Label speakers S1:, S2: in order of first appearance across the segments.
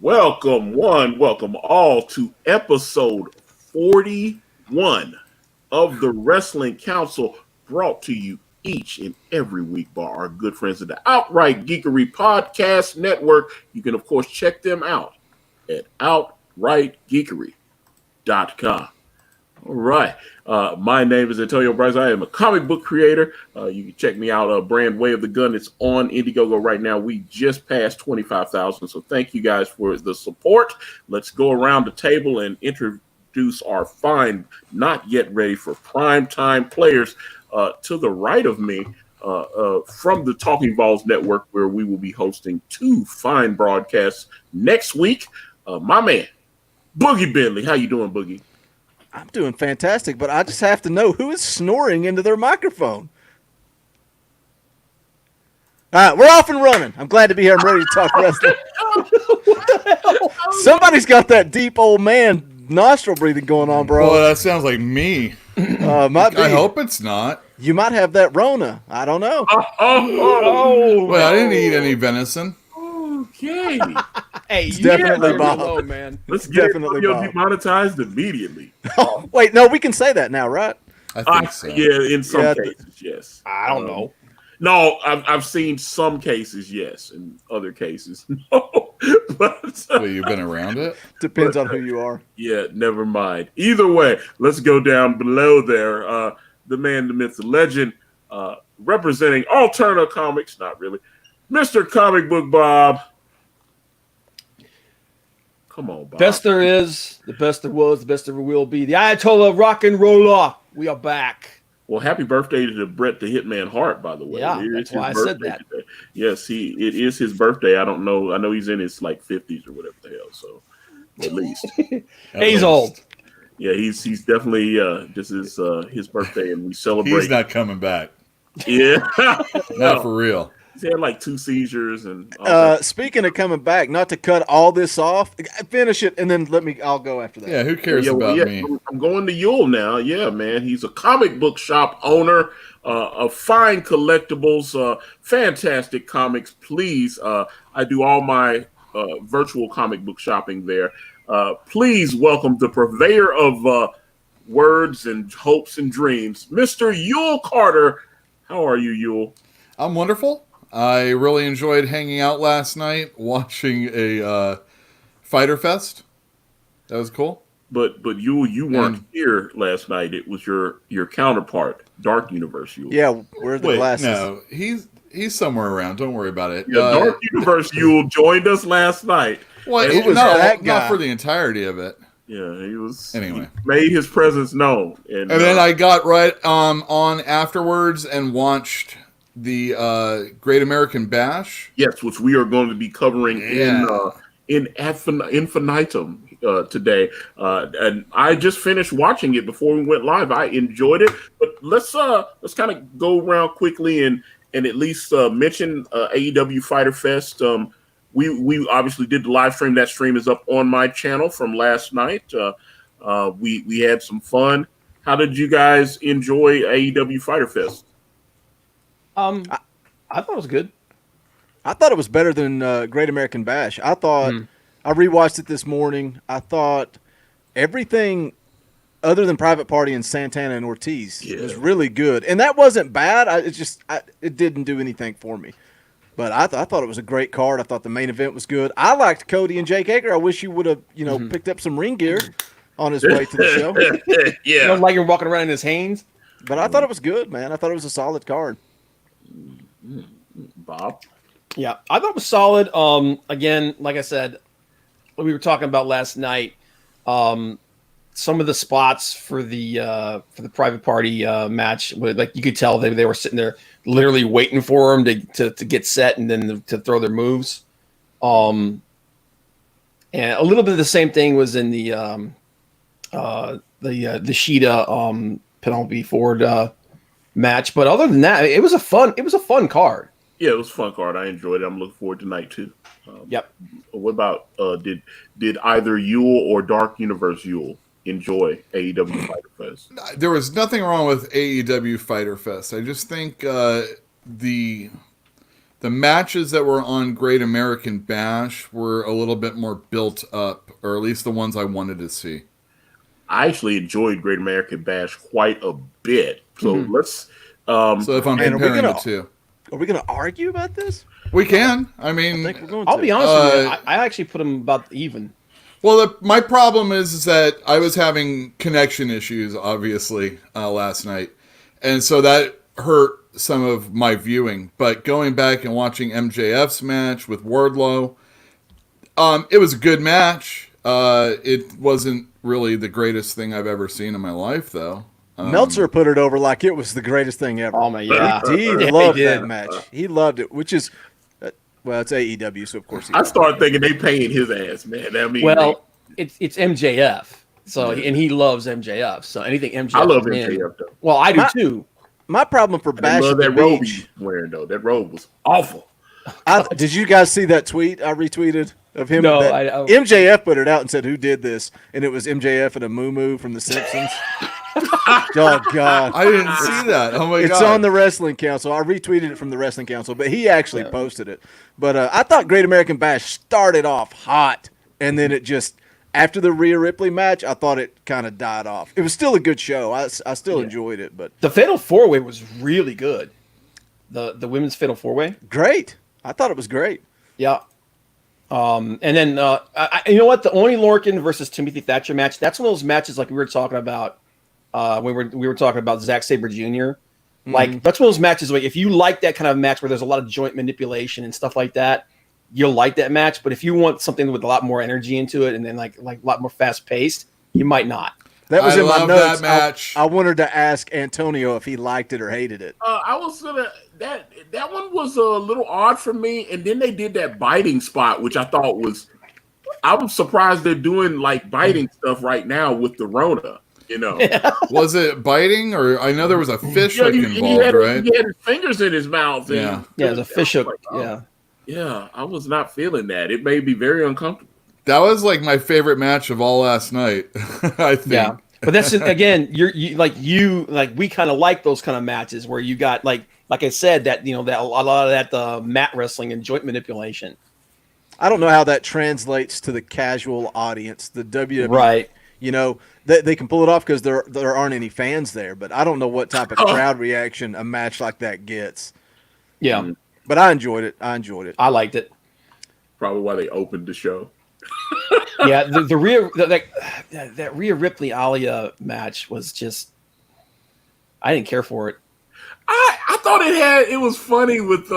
S1: welcome all to episode 41 of the Wrestling Council, brought to you each and every week by our good friends at the Outright Geekery Podcast Network. You can, of course, check them out at outrightgeekery.com. All right. My name is Antonio Bryce. I am a comic book creator. You can check me out. Brand Way of the Gun. It's on Indiegogo right now. We just passed 25,000. So thank you guys for the support. Let's go around the table and introduce our fine, not yet ready for prime time players. To the right of me, from the Talking Balls Network, where we will be hosting two fine broadcasts next week. My man, Boogie Bentley. How you doing, Boogie?
S2: I'm doing fantastic, but I just have to know who is snoring into their microphone. All right, we're off and running. I'm glad to be here. I'm ready to talk wrestling. What the hell? Somebody's got that deep old man nostril breathing going on, bro.
S3: Well, that sounds like me.
S2: Might be.
S3: I hope it's not.
S2: You might have that Rona. I don't know.
S3: Well, I didn't eat any venison.
S1: Okay.
S4: Hey,
S2: it's definitely Bob.
S4: Low, man.
S1: Let's get demonetized immediately.
S2: Oh, wait, no, we can say that now, right?
S3: I think so.
S1: Yeah, in some cases, yes.
S4: I don't know.
S1: No, I've seen some cases, yes, and other cases, no. But
S3: well, you've been around it?
S2: Depends on who you are.
S1: Yeah, never mind. Either way, let's go down below there. The man, the myth, the legend, representing Alterna Comics, not really, Mr. Comic Book Bob. Come on, Bob.
S4: Best there is, the best there was, the best there will be. The Ayatollah Rock and Roller. We are back.
S1: Well, happy birthday to Bret the Hitman Hart, by the way.
S4: Yeah, that's why I said that.
S1: Today. Yes, it is his birthday. I don't know. I know he's in his 50s or whatever the hell. So at least
S4: he's old.
S1: Yeah, he's definitely this is his birthday, and we celebrate.
S3: He's not coming back.
S1: Yeah,
S3: not for real.
S1: He's had 2 seizures and.
S2: Speaking of coming back, not to cut all this off, finish it and then I'll go after that.
S3: Yeah, who cares about me?
S1: I'm going to Yule now. Yeah, man, he's a comic book shop owner of fine collectibles, fantastic comics. Please, I do all my virtual comic book shopping there. Please welcome the purveyor of words and hopes and dreams, Mr. Yule Carter. How are you, Yule?
S3: I'm wonderful. I really enjoyed hanging out last night, watching a Fighter Fest. That was cool.
S1: But you weren't here last night. It was your counterpart, Dark Universe Yule.
S2: Yeah, where's the glasses?
S3: No, he's somewhere around. Don't worry about it.
S1: Yeah, Dark Universe Yule joined us last night.
S3: Well, that guy? Not for the entirety of it.
S1: Yeah, he was.
S3: Anyway,
S1: he made his presence known, and
S3: then I got right on afterwards and watched the Great American Bash.
S1: Yes, which we are going to be covering in infinitum today. And I just finished watching it before we went live. I enjoyed it, but let's kind of go around quickly and at least mention AEW Fighter Fest. We obviously did the live stream. That stream is up on my channel from last night. We had some fun. How did you guys enjoy AEW Fighter Fest?
S4: I thought it was good.
S2: I thought it was better than Great American Bash. I thought I rewatched it this morning. I thought everything other than Private Party and Santana and Ortiz was really good, and that wasn't bad. It didn't do anything for me, but I thought it was a great card. I thought the main event was good. I liked Cody and Jake Hager. I wish you would have picked up some ring gear on his way to the show.
S4: Yeah, you don't like him walking around in his Hanes.
S2: But I thought it was good, man. I thought it was a solid card.
S1: Bob?
S4: Yeah, I thought it was solid. Again, like I said, what we were talking about last night, some of the spots for the Private Party match, you could tell they were sitting there literally waiting for him to get set and then to throw their moves. And a little bit of the same thing was in the Sheeta Penelope Ford match, but other than that, it was a fun card.
S1: Yeah, it was a fun card. I enjoyed it. I'm looking forward to night 2.
S4: Yep.
S1: What about did either Yule or Dark Universe Yule enjoy AEW Fighter Fest?
S3: There was nothing wrong with AEW Fighter Fest. I just think the the matches that were on Great American Bash were a little bit more built up, or at least the ones I wanted to see.
S1: I actually enjoyed Great American Bash quite a bit. So let's.
S3: So if I'm comparing the two,
S2: are we going to argue about this?
S3: we can. I mean,
S2: I think we're going
S4: I'll
S2: to.
S4: be honest with you. I actually put them about even.
S3: well, my problem is that I was having connection issues, obviously, last night, and so that hurt some of my viewing. But going back and watching MJF's match with Wardlow, it was a good match. It wasn't really the greatest thing I've ever seen in my life, though.
S2: Meltzer put it over like it was the greatest thing ever.
S4: Oh, man, yeah.
S2: He
S4: Yeah,
S2: loved
S4: he did.
S2: that match. He loved it, which is, well, it's AEW, so of course he
S1: I started thinking they paying his ass, man. I mean,
S4: Well, it's MJF. So and he loves MJF. So anything MJF.
S1: I love
S4: is in-
S1: MJF though.
S4: Well, I do too.
S2: My problem for
S1: I
S2: Bash
S1: love
S2: at the
S1: that robe
S2: Beach.
S1: he's wearing though. That robe was awful.
S2: Did you guys see that tweet I retweeted of him?
S4: No,
S2: that MJF put it out and said, "Who did this?" And it was MJF and a moo from The Simpsons. Oh God,
S3: I didn't see that. Oh my god!
S2: it's on the Wrestling Council. I retweeted it from the Wrestling Council, but he actually posted it. But I thought Great American Bash started off hot, and then it just after the Rhea Ripley match, I thought it kind of died off. It was still a good show. I still enjoyed it, but
S4: The Fatal 4-Way was really good. The women's Fatal 4-Way.
S2: great. I thought it was great.
S4: Yeah. And then you know what? The only Lorcan versus Timothy Thatcher match. That's one of those matches like we were talking about when we were talking about Zack Sabre Jr. Like that's one of those matches. Like if you like that kind of match where there's a lot of joint manipulation and stuff like that, you'll like that match. But if you want something with a lot more energy into it and then like a lot more fast paced, you might not.
S2: That was
S3: I
S2: in my
S3: love
S2: notes.
S3: that match.
S2: I wanted to ask Antonio if he liked it or hated it.
S1: I was gonna that one was a little odd for me, and then they did that biting spot, which I thought was. I'm surprised they're doing like biting stuff right now with the Rona. You know,
S3: Was it biting, or I know there was a fish hook
S1: he
S3: involved,
S1: had,
S3: right?
S1: he had his fingers in his mouth. And
S3: Yeah.
S4: Yeah, the fish hook.
S1: like, oh.
S4: Yeah.
S1: Yeah, I was not feeling that. It made me very uncomfortable.
S3: That was like my favorite match of all last night. I think.
S4: Yeah. But that's again, we kind of like those kind of matches where you got like I said that that a lot of that mat wrestling and joint manipulation.
S2: I don't know how that translates to the casual audience. The WWE,
S4: Right.
S2: They can pull it off because there aren't any fans there. But I don't know what type of crowd reaction a match like that gets.
S4: Yeah.
S2: But I enjoyed it.
S4: I liked it.
S1: Probably why they opened the show.
S4: Yeah, that Rhea Ripley Alia match was just I didn't care for it.
S1: I thought it was funny with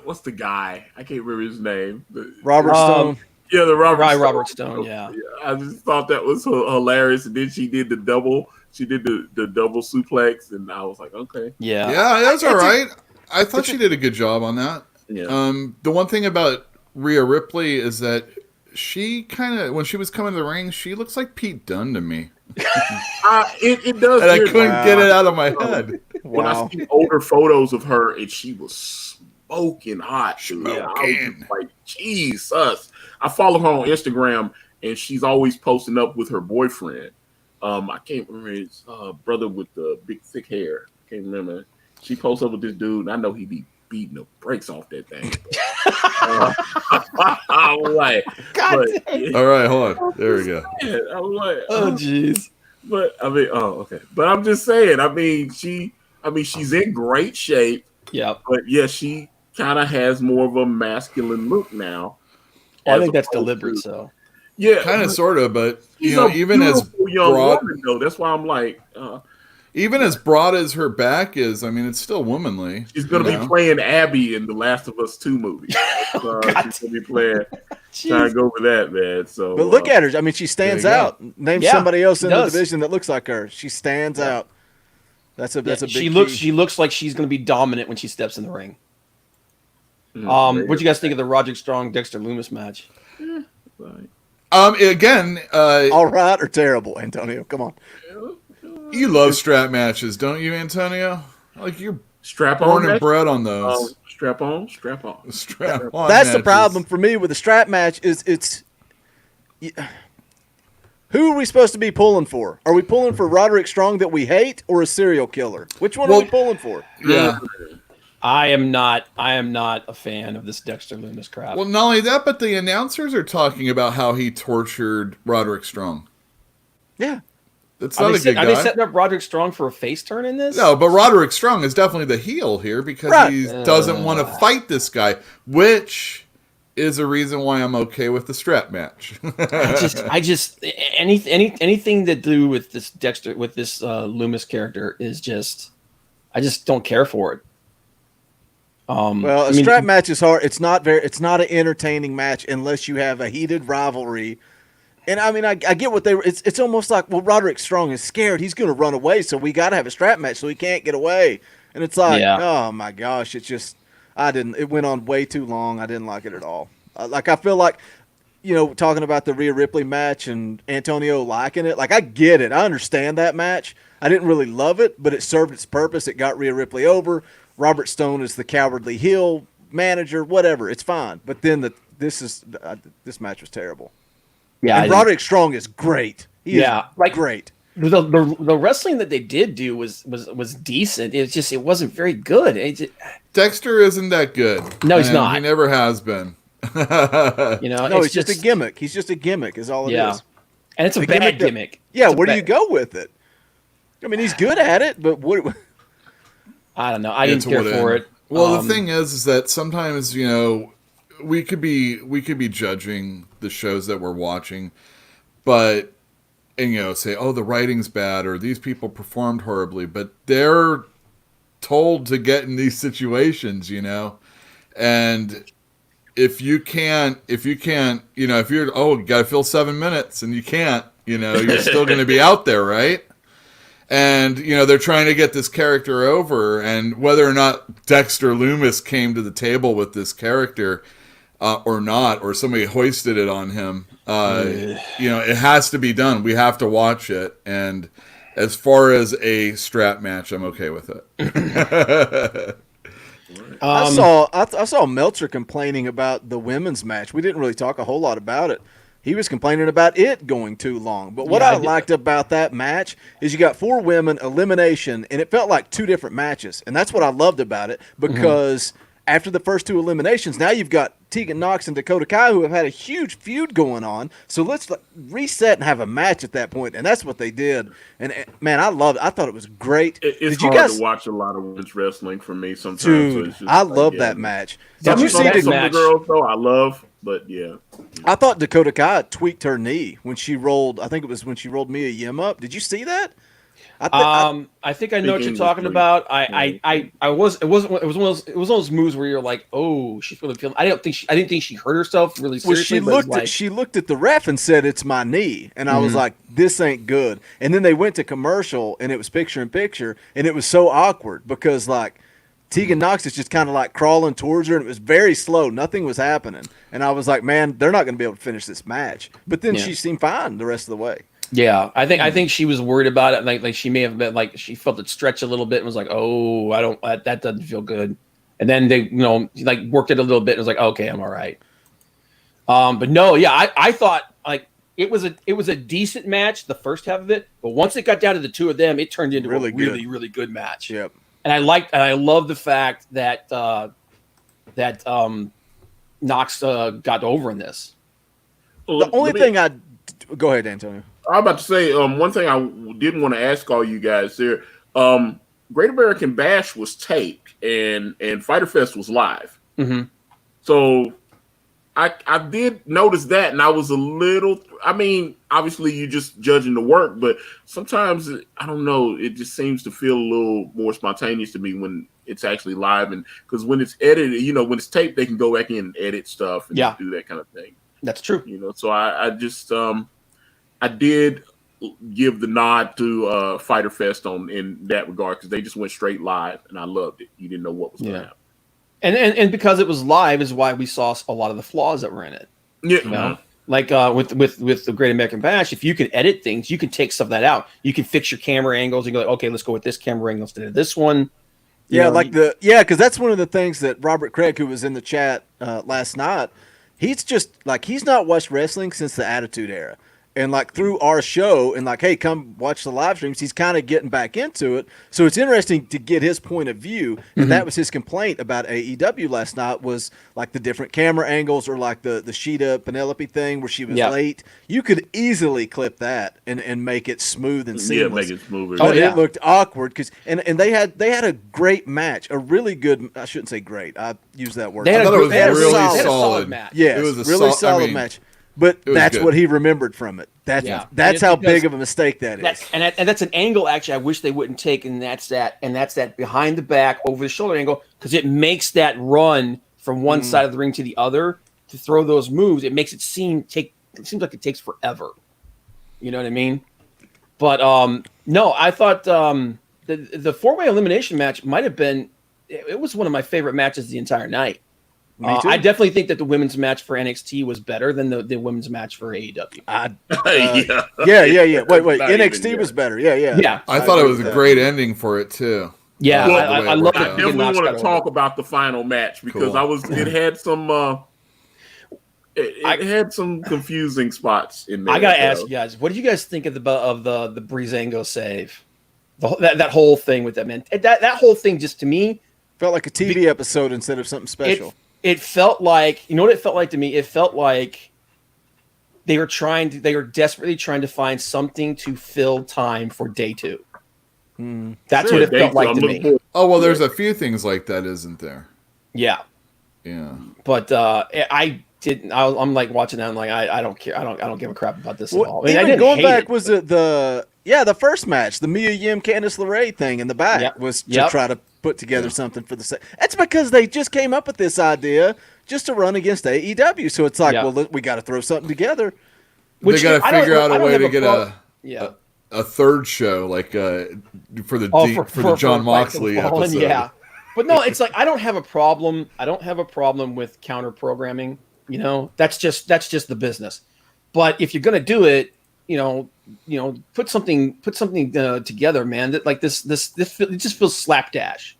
S1: what's the guy? I can't remember his name.
S2: Robert Stone.
S1: Yeah, the
S4: Robert Stone, yeah.
S1: I just thought that was hilarious. And then she did the double suplex, and I was like, okay.
S4: Yeah.
S3: Yeah, that's all right. I thought she did a good job on that.
S1: Yeah.
S3: The one thing about Rhea Ripley is that she kind of, when she was coming to the ring, she looks like Pete Dunne to me.
S1: It does.
S3: And I couldn't get it out of my head.
S1: When I see older photos of her, and she was smoking hot.
S3: Smoking.
S1: I was just like, Jesus. I follow her on Instagram, and she's always posting up with her boyfriend. I can't remember his brother with the big thick hair. I can't remember. She posts up with this dude, and I know he be beating the brakes off that thing. I'm like,
S3: All right, hold on. There we go.
S1: I'm like,
S4: Oh jeez.
S1: but I mean, okay. But I'm just saying. I mean, she's in great shape.
S4: Yeah.
S1: But yeah, she kind of has more of a masculine look now.
S4: Well, I think
S1: as
S4: that's
S1: opposed
S4: deliberate.
S1: to-
S4: So
S1: Yeah,
S3: Kind of, sort of, but
S1: she's
S3: you know,
S1: a
S3: even as
S1: beautiful young
S3: broad,
S1: woman, though. That's why I'm like,
S3: even as broad as her back is, I mean, it's still womanly.
S1: she's gonna
S3: you
S1: be
S3: know?
S1: playing Abby in the Last of Us 2 movie. She's gonna be playing. Trying to go for that, man. So,
S2: But look at her. I mean, she stands
S3: There you go.
S2: out. Name
S4: Yeah,
S2: somebody else
S4: she
S2: in the
S4: does.
S2: division that looks like her. She stands out. That's a big
S4: she
S2: key.
S4: looks like she's going to be dominant when she steps in the ring.
S1: Mm,
S4: What do you guys think of the Roderick Strong Dexter Loomis match?
S3: Again,
S2: All right or terrible, Antonio? Come on.
S3: you love strap matches, don't you, Antonio? Like you're
S1: strap
S3: born
S1: on,
S3: and bred on those.
S1: strap on, strap on.
S3: Strap on.
S2: That's the
S3: matches.
S2: problem for me with the strap match. Who are we supposed to be pulling for? Are we pulling for Roderick Strong that we hate, or a serial killer? Which one are we pulling for?
S3: Yeah.
S4: I am not a fan of this Dexter Lumis crap.
S3: Well, not only that, but the announcers are talking about how he tortured Roderick Strong.
S2: Yeah.
S3: That's not a good guy.
S4: Are they setting up Roderick Strong for a face turn in this?
S3: No, but Roderick Strong is definitely the heel here because he doesn't want to fight this guy, which is a reason why I'm okay with the strap match.
S4: I just anything to do with this Dexter Loomis character is just I just don't care for it.
S2: Well, strap match is hard. It's not an entertaining match unless you have a heated rivalry. And I mean, I get what it's almost like, well, Roderick Strong is scared. He's going to run away. So we got to have a strap match so he can't get away. And it's like, oh my gosh, it went on way too long. I didn't like it at all. I feel like, talking about the Rhea Ripley match and Antonio liking it, like I get it. I understand that match. I didn't really love it, but it served its purpose. It got Rhea Ripley over. Robert Stone is the cowardly heel manager, whatever. It's fine. But then this match was terrible.
S4: Yeah,
S2: and Roderick Strong is great. He is great.
S4: The wrestling that they did do was decent. It wasn't very good.
S3: Dexter isn't that good.
S4: No, he's not.
S3: He never has been.
S2: No, he's just a gimmick. He's just a gimmick, is all it is.
S4: And it's a bad gimmick.
S2: Where do you go with it? I mean, he's good at it, but what?
S4: I don't know. I didn't care for it.
S3: Well, the thing is that sometimes we could be judging the shows that we're watching, but say, oh, the writing's bad or these people performed horribly, but they're told to get in these situations, and if you're you gotta fill 7 minutes and you can't, you're still going to be out there, right? And, they're trying to get this character over, and whether or not Dexter Lumis came to the table with this character or not, or somebody hoisted it on him, it has to be done. We have to watch it. And as far as a strap match, I'm okay with it.
S2: I saw Meltzer complaining about the women's match. We didn't really talk a whole lot about it. He was complaining about it going too long. But what I liked about that match is you got 4 women, elimination, and it felt like 2 different matches. And that's what I loved about it because after the first 2 eliminations, now you've got Tegan Nox and Dakota Kai who have had a huge feud going on. So let's reset and have a match at that point. And that's what they did. And, man, I loved it. I thought it was great.
S1: It's hard to watch a lot of women's wrestling for me sometimes.
S2: Dude,
S1: so
S2: I love that match.
S1: Did you see that match? Some of the girls, though, I love. But
S2: I thought Dakota Kai tweaked her knee when she rolled. I think it was when she rolled Mia Yim up. Did you see that?
S4: I think I know what you're talking about. It was one of those moves where you're like, oh, she's really feeling. I didn't think she hurt herself really seriously.
S2: Well, she looked at the ref and said, "It's my knee," and I was like, "This ain't good." And then they went to commercial, and it was picture in picture, and it was so awkward because Tegan Nox is just kind of like crawling towards her, and it was very slow. Nothing was happening. And I was like, man, they're not going to be able to finish this match. But then she seemed fine the rest of the way.
S4: Yeah, I think she was worried about it. Like she may have been she felt it stretch a little bit and was like, oh, that doesn't feel good. And then they, worked it a little bit and was like, okay, I'm all right. But no, I thought it was a decent match, the first half of it. But once it got down to the 2 of them, it turned into a really good match.
S2: Yep.
S4: And I love the fact that Nox got over in this.
S2: The only thing go ahead, Antonio.
S1: I'm about to say one thing I didn't want to ask all you guys there. Great American Bash was taped and Fyter Fest was live.
S4: Mm-hmm.
S1: So I did notice that, and I was a little. I mean, obviously you're just judging the work, but sometimes I don't know. It just seems to feel a little more spontaneous to me when it's actually live, and because when it's edited, when it's taped, they can go back in and edit stuff and do that kind of thing.
S4: That's true.
S1: So I just I did give the nod to Fyter Fest in that regard because they just went straight live, and I loved it. You didn't know what was going to happen.
S4: And because it was live is why we saw a lot of the flaws that were in it.
S1: Yeah.
S4: Like with the Great American Bash, if you can edit things, you can take some of that out. You can fix your camera angles and go, okay, let's go with this camera angle instead of this one.
S2: Because that's one of the things that Robert Craig, who was in the chat last night, he's just he's not watched wrestling since the Attitude Era. And like through our show and like, hey, come watch the live streams, he's kind of getting back into it. So it's interesting to get his point of view. And that was his complaint about AEW last night, was like the different camera angles, or like the Sheeta Penelope thing where she was late. You could easily clip that and make it smooth and seamless.
S1: Yeah, make it smoother.
S2: But it looked awkward because and they had a great match, a really good. I shouldn't say great. I use that word.
S3: I thought it was really
S4: solid
S3: solid
S4: match.
S2: Yes,
S3: it was a
S2: really solid match. But that's
S3: good.
S2: what he remembered from it. That's how big of a mistake that is.
S4: And that's an angle actually I wish they wouldn't take, and that's that behind the back over the shoulder angle, because it makes that run from one side of the ring to the other to throw those moves. It makes it seems like it takes forever. You know what I mean? But no, I thought the four-way elimination match might have been. It was one of my favorite matches the entire night. I definitely think that the women's match for NXT was better than the women's match for AEW.
S2: Yeah. Wait. NXT was better. Yeah.
S3: I thought it was a great ending for it too.
S4: Yeah,
S1: Well,
S4: I love it.
S1: I definitely want to talk about the final match because it had some it had some confusing spots in there.
S4: I gotta ask you guys, what did you guys think of the Breezango save? That whole thing with that, man. That whole thing just, to me,
S2: felt like a TV episode instead of something special.
S4: It felt like, you know what it felt like to me? It felt like they were desperately trying to find something to fill time for day 2. That's what it felt like to me.
S3: Oh, well, there's a few things like that, isn't there?
S4: Yeah. But I'm like watching that. I'm like, I don't care. I don't give a crap about this at all. I mean,
S2: even going back, was it the first match, the Mia Yim Candice LeRae thing in the back was to try to put together something for the set. That's because they just came up with this idea just to run against AEW. So it's like, well, we got to throw something together.
S3: They got to figure out a way to get a third show, like for the John Moxley episode.
S4: Yeah, but no, it's like I don't have a problem. I don't have a problem with counter programming. You know, that's just the business. But if you're gonna do it, put something together, man. That like this it just feels slapdash.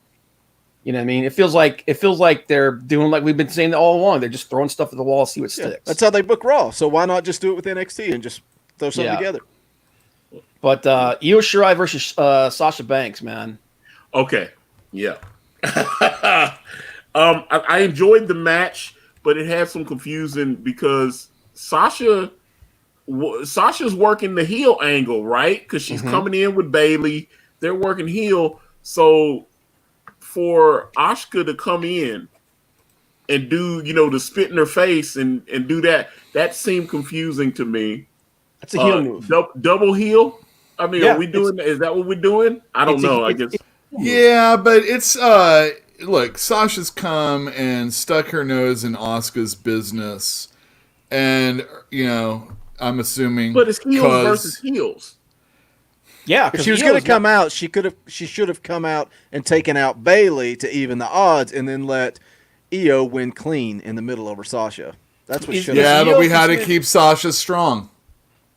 S4: You know what I mean? It feels like they're doing like we've been saying all along. They're just throwing stuff at the wall, see what sticks.
S2: That's how they book Raw. So why not just do it with NXT and just throw something together?
S4: But Io Shirai versus Sasha Banks, man.
S1: Okay, yeah. I enjoyed the match, but it had some confusion because Sasha's working the heel angle, right? Because she's coming in with Bayley. They're working heel. So for Asuka to come in and do, the spit in her face and do that seemed confusing to me.
S4: That's a heel move.
S1: Double heel? I mean, are we doing? Is that what we're doing? I don't know. I guess.
S3: Yeah, but it's look. Sasha's come and stuck her nose in Asuka's business, and I'm assuming.
S1: But it's heels versus heels.
S4: Yeah,
S2: if she was going to come out, she should have come out and taken out Bayley to even the odds, and then let Io win clean in the middle over Sasha. That's what should have.
S3: Yeah, but we had to keep Sasha strong.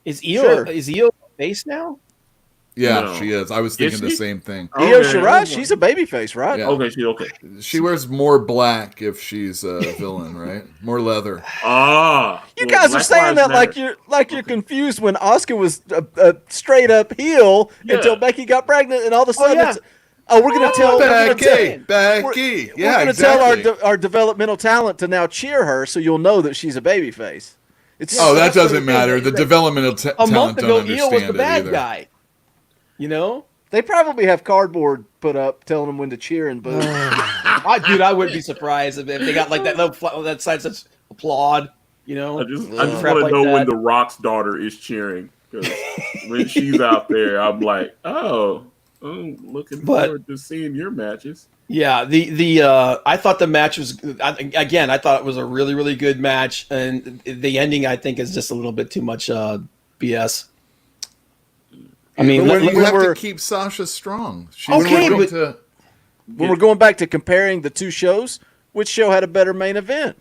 S4: Is Io face now?
S3: Yeah, she is. I was thinking the same thing.
S2: Io Shirai, she's a babyface, right?
S3: Yeah.
S1: Okay.
S3: She wears more black if she's a villain, right? More leather.
S2: You guys are saying that like you're confused when Asuka was a straight up heel until Becky got pregnant, and all of a sudden we're going to tell
S3: Becky.
S2: We're going to tell our developmental talent to now cheer her, so you'll know that she's a babyface.
S3: That doesn't matter. The developmental talent
S4: a month ago, Io was the bad
S3: either.
S4: guy.
S2: They probably have cardboard put up telling them when to cheer and boo.
S4: Dude, I wouldn't be surprised if they got like that side such applaud.
S1: I just want to know when The Rock's daughter is cheering, because when she's out there, I'm like, I'm looking forward to seeing your matches.
S4: Yeah, I thought the match was I thought it was a really, really good match, and the ending I think is just a little bit too much BS. I mean,
S3: you have to keep Sasha strong.
S2: When we're going back to comparing the two shows, which show had a better main event?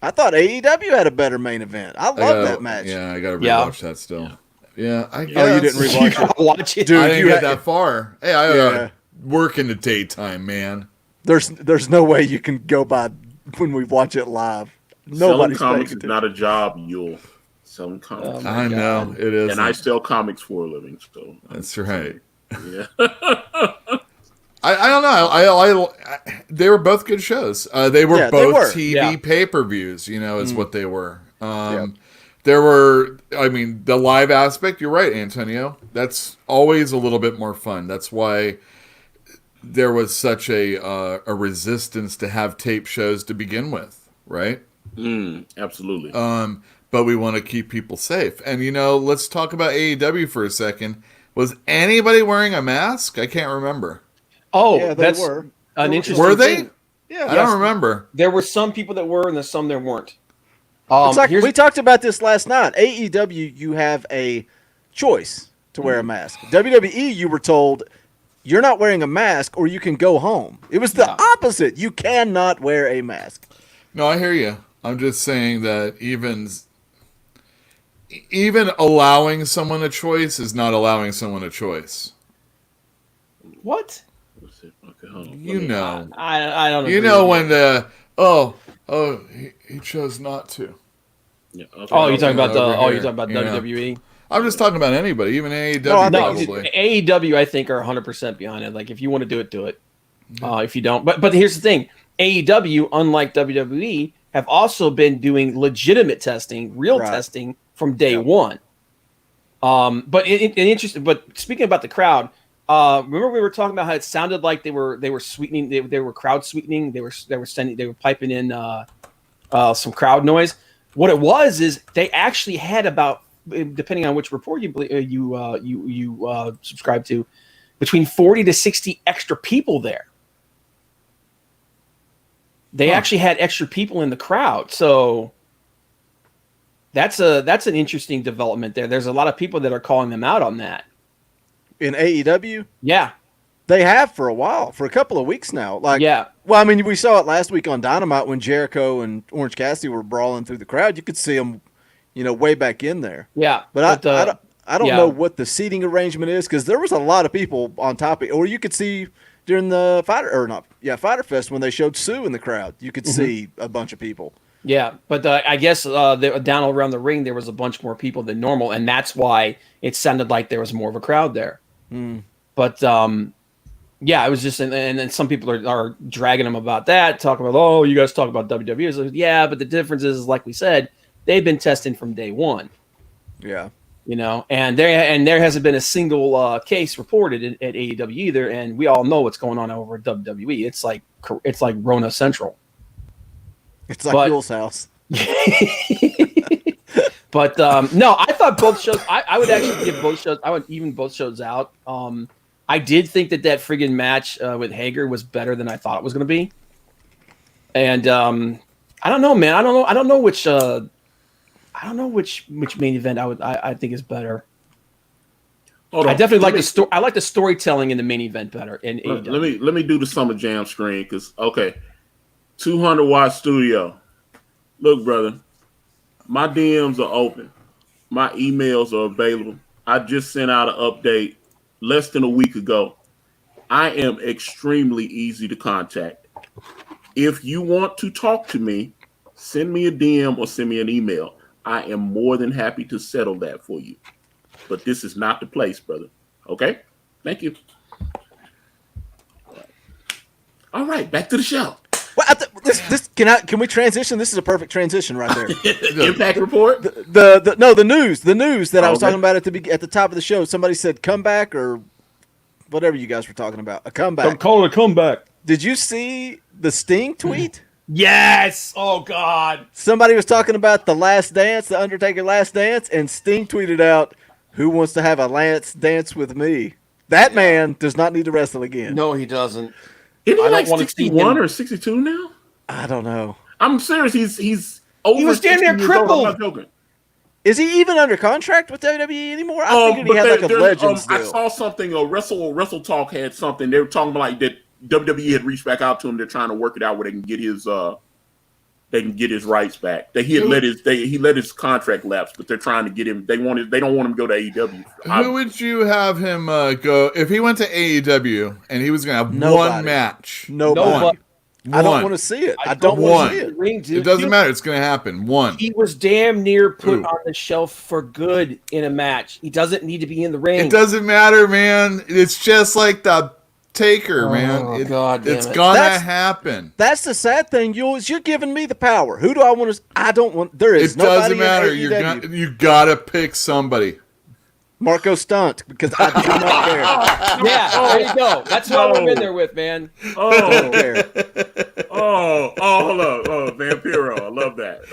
S2: I thought AEW had a better main event. I love that match.
S3: Yeah, I got to rewatch that still. Yeah, I guess.
S2: Oh, you didn't rewatch it?
S4: Watch it.
S3: Dude, I didn't get that far. Hey, I work in the daytime, man.
S2: There's no way you can go by when we watch it live.
S1: Selling comics is not a job, Yule. Selling comics.
S3: I know it is,
S1: and I sell comics for a living. So
S3: that's right.
S1: Yeah.
S3: I don't know. They were both good shows. They were both TV pay-per-views. Is what they were. There were. I mean, the live aspect. You're right, Antonio. That's always a little bit more fun. That's why there was such a resistance to have tape shows to begin with, right?
S1: Absolutely.
S3: But we want to keep people safe. And let's talk about AEW for a second. Was anybody wearing a mask? I can't remember.
S4: Oh,
S2: yeah,
S4: that's
S2: were.
S4: An interesting
S3: Were they?
S4: thing.
S2: Yeah,
S3: I don't remember.
S4: There were some people that were, and there's some that weren't.
S2: It's like we talked about this last night. AEW, you have a choice to wear a mask. WWE, you were told you're not wearing a mask, or you can go home. It was the opposite. You cannot wear a mask.
S3: No, I hear you. I'm just saying that even allowing someone a choice is not allowing someone a choice.
S4: What?
S1: Okay, hold on.
S4: I don't
S3: know. When he chose not to.
S1: Yeah, okay.
S4: Oh, you're talking about WWE.
S3: I'm just talking about anybody, even AEW. Probably.
S4: AEW, I think, are 100% behind it. Like, if you want to do it, do it. If you don't, but here's the thing: AEW, unlike WWE, have also been doing legitimate testing, real testing from day one. But interesting. But speaking about the crowd, remember we were talking about how it sounded like they were sweetening, they were crowd sweetening, they were piping in some crowd noise. What it was is they actually had about, depending on which report you subscribe to, between 40 to 60 extra people there. They actually had extra people in the crowd, so that's an interesting development there. There's a lot of people that are calling them out on that.
S2: In AEW?
S4: Yeah.
S2: They have for a while, for a couple of weeks now. Well, I mean, we saw it last week on Dynamite when Jericho and Orange Cassidy were brawling through the crowd. You could see them, way back in there.
S4: Yeah.
S2: But I don't know what the seating arrangement is, because there was a lot of people on top of it. Or you could see during the Fighter Fest when they showed Sue in the crowd. You could see a bunch of people.
S4: Yeah, but I guess down around the ring there was a bunch more people than normal, and that's why it sounded like there was more of a crowd there. But it was just, and then some people are dragging them about that, talking about, you guys talk about WWE. So, yeah, but the difference is, like we said, they've been testing from day one. Yeah. And there hasn't been a single case reported at AEW either, and we all know what's going on over at WWE. It's like Rona Central.
S2: It's like Bill's house.
S4: But no, I thought both shows. I would actually give both shows. I would even both shows out. I did think that friggin' match with Hager was better than I thought it was going to be. And I don't know, man. I don't know which. I don't know which main event I think is better. I definitely like the story. I like the storytelling in the main event better.
S1: Let me do the Summer Jam screen, because 200-watt studio. Look, brother, my DMs are open. My emails are available. I just sent out an update less than a week ago. I am extremely easy to contact. If you want to talk to me, send me a DM or send me an email. I am more than happy to settle that for you. But this is not the place, brother. Okay? Thank you. All right, back to the show.
S2: Well, can we transition? This is a perfect transition right there.
S1: Impact report?
S2: The news that I was talking about at the top of the show. Somebody said comeback or whatever you guys were talking about. A comeback.
S4: I'm calling a comeback.
S2: Did you see the Sting tweet?
S4: Yes. Oh God.
S2: Somebody was talking about the Last Dance, the Undertaker Last Dance, and Sting tweeted out, "Who wants to have a last dance with me?" That man does not need to wrestle again.
S4: No, he doesn't.
S1: Isn't he like 61 or 62 now?
S2: I don't know.
S1: I'm serious. He's over.
S4: He was damn near crippled.
S1: I'm not joking.
S2: Is he even under contract with WWE anymore? I figured he had like a legend still.
S1: I saw something. Wrestle Talk had something. They were talking about like that WWE had reached back out to him. They're trying to work it out where they can get his rights back. He let his contract lapse, but they're trying to get him. They don't want him to go to AEW.
S3: Who would you have him go if he went to AEW and he was going to have one match?
S2: Nobody. I don't want to see it. I don't want to see it.
S4: Ring, dude.
S3: It doesn't matter. It's going to happen. One.
S4: He was damn near put on the shelf for good in a match. He doesn't need to be in the ring.
S3: It doesn't matter, man. It's just like the Taker, man.
S4: God damn
S3: it's
S4: it.
S3: gonna happen.
S2: That's the sad thing. You're giving me the power. Who do I want to? I don't want. There is.
S3: It doesn't matter.
S2: AEW.
S3: You gotta pick somebody.
S2: Marco Stunt, because I do not care.
S4: Yeah, there you go. That's what I'm in there with, man.
S2: Don't care.
S1: Hold up. Vampiro. I love that.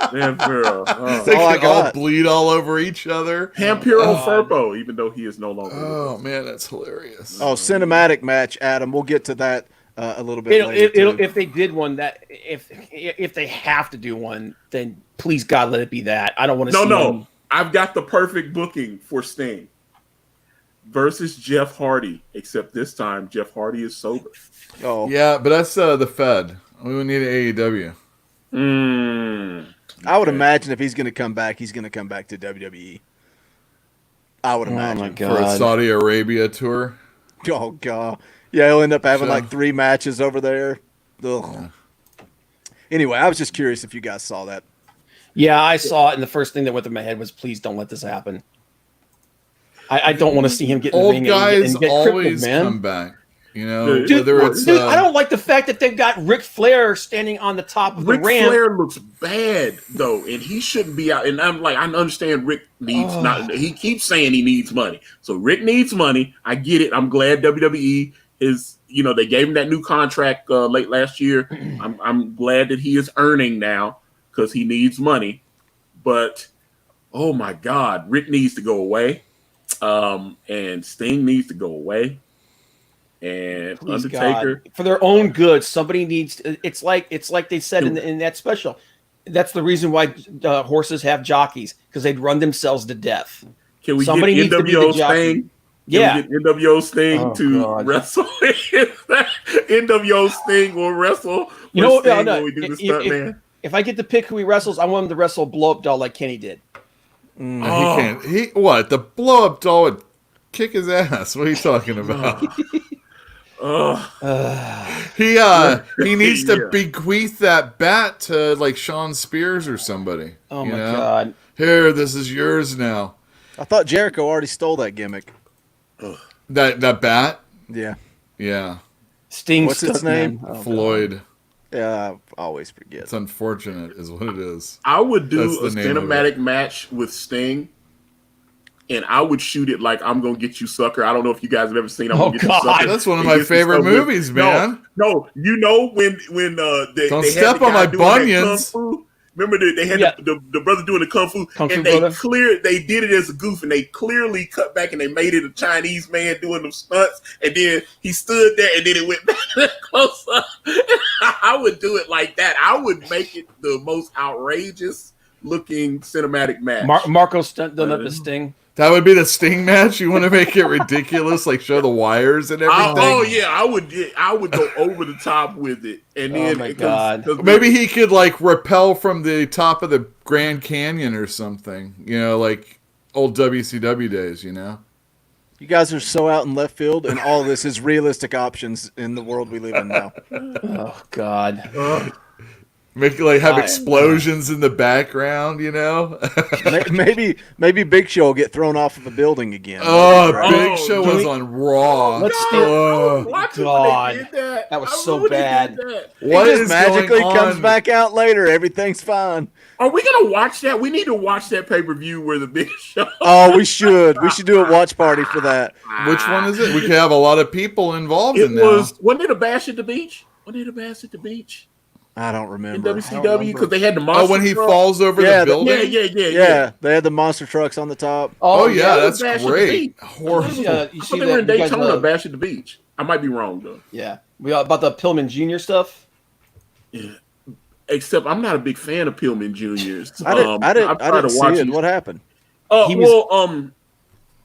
S1: Vampiro.
S3: They can all bleed all over each other.
S1: Vampiro Furbo, even though he is no longer.
S3: Oh man, that's hilarious.
S2: Oh, cinematic match, Adam. We'll get to that a little bit later.
S4: If they did one that if they have to do one, then please God let it be that. I don't want to see them.
S1: I've got the perfect booking for Sting versus Jeff Hardy, except this time Jeff Hardy is sober.
S2: Oh
S3: yeah, but that's the Fed. We would need an AEW.
S2: I would imagine if he's going to come back, he's going to come back to WWE. I would imagine.
S4: Oh my God.
S3: For a Saudi Arabia tour.
S2: Oh God, yeah, he'll end up having like 3 matches over there. Ugh. Anyway, I was just curious if you guys saw that.
S4: Yeah, I saw it, and the first thing that went through my head was, please don't let this happen. I don't want to see him get in the ring
S3: guys
S4: and get
S3: always
S4: crippled, man.
S3: come back. You know,
S4: Dude,
S3: whether it's
S4: I don't like the fact that they've got Ric Flair standing on the top of the ramp.
S1: Ric Flair looks bad though, and he shouldn't be out. And I'm like, I understand Rick needs not. He keeps saying he needs money, so Rick needs money. I get it. I'm glad WWE is. You know, they gave him that new contract late last year. I'm glad that he is earning now because he needs money. But oh my God, Rick needs to go away, and Sting needs to go away. And
S4: Please
S1: Undertaker,
S4: God. For their own good, somebody needs. It's like they said in that special. That's the reason why horses have jockeys, because they'd run themselves to death.
S1: Can we
S4: Somebody
S1: get
S4: needs to be the
S1: NWO
S4: jockey.
S1: Sting?
S4: Yeah,
S1: we get NWO Sting to
S4: God.
S1: wrestle. NWO Sting will wrestle.
S4: You know,
S1: Sting
S4: no,
S1: when we do the stunt man.
S4: if I get to pick who he wrestles, I want him to wrestle a blow up doll like Kenny did.
S3: He can't. The blow up doll would kick his ass. What are you talking about? He needs to bequeath that bat to like Sean Spears or somebody.
S4: Oh my God!
S3: Here, this is yours now.
S2: I thought Jericho already stole that gimmick.
S3: That bat.
S2: Yeah.
S4: Sting.
S2: What's its name?
S4: Oh,
S3: Floyd.
S4: God.
S2: Yeah, I always forget.
S3: It's unfortunate, is what it is.
S1: I would do a
S3: That's the name of
S1: cinematic match with Sting, and I would shoot it like "I'm Gonna Get You, Sucker." I don't know if you guys have ever seen "I'm Gonna Get You, Sucker."
S3: That's one of my favorite movies, man.
S1: No, you know when
S3: Don't
S1: they
S3: step
S1: had the
S3: on
S1: guy
S3: my
S1: doing that
S3: bunions.
S1: kung fu? Remember they had the brother doing the kung fu, and they did it as a goof, and they clearly cut back and they made it a Chinese man doing them stunts, and then he stood there, and then it went back close up. I would do it like that. I would make it the most outrageous looking cinematic match.
S4: Marco Stunt done up the Sting.
S3: That would be the Sting match. You want to make it ridiculous, like show the wires and everything.
S1: I would go over the top with it, and then
S4: my God.
S3: Maybe he could like rappel from the top of the Grand Canyon or something. You know, like old WCW days. You know.
S2: You guys are so out in left field, and all this is realistic options in the world we live in now.
S4: Oh God.
S3: Make have explosions in the background, you know.
S2: maybe Big Show will get thrown off of a building again.
S3: Big Show was on Raw.
S4: Let's God, that was so bad.
S3: What
S2: it just
S3: is
S2: magically
S3: going
S2: comes
S3: on?
S2: back out later. Everything's fine.
S1: Are we gonna watch that? We need to watch that pay-per-view where the Big Show.
S2: Oh, we should. We should do a watch party for that.
S3: Which one is it? We could have a lot of people involved in that.
S1: Wasn't it a bash at the beach? Wasn't it a bash at the beach?
S2: I don't remember.
S1: In WCW, because they had the monster
S3: when he
S1: truck.
S3: falls over the building?
S2: Yeah, they had the monster trucks on the top.
S3: Oh yeah, that's
S1: Bash at the
S3: great.
S1: Beach.
S3: Horrible.
S4: You
S1: I
S4: see
S1: thought they were in Daytona, Bash at the Beach. I might be wrong, though.
S4: Yeah. About the Pillman Jr. stuff?
S1: Yeah. Except I'm not a big fan of Pillman Jr.'s.
S2: I didn't see it. What happened?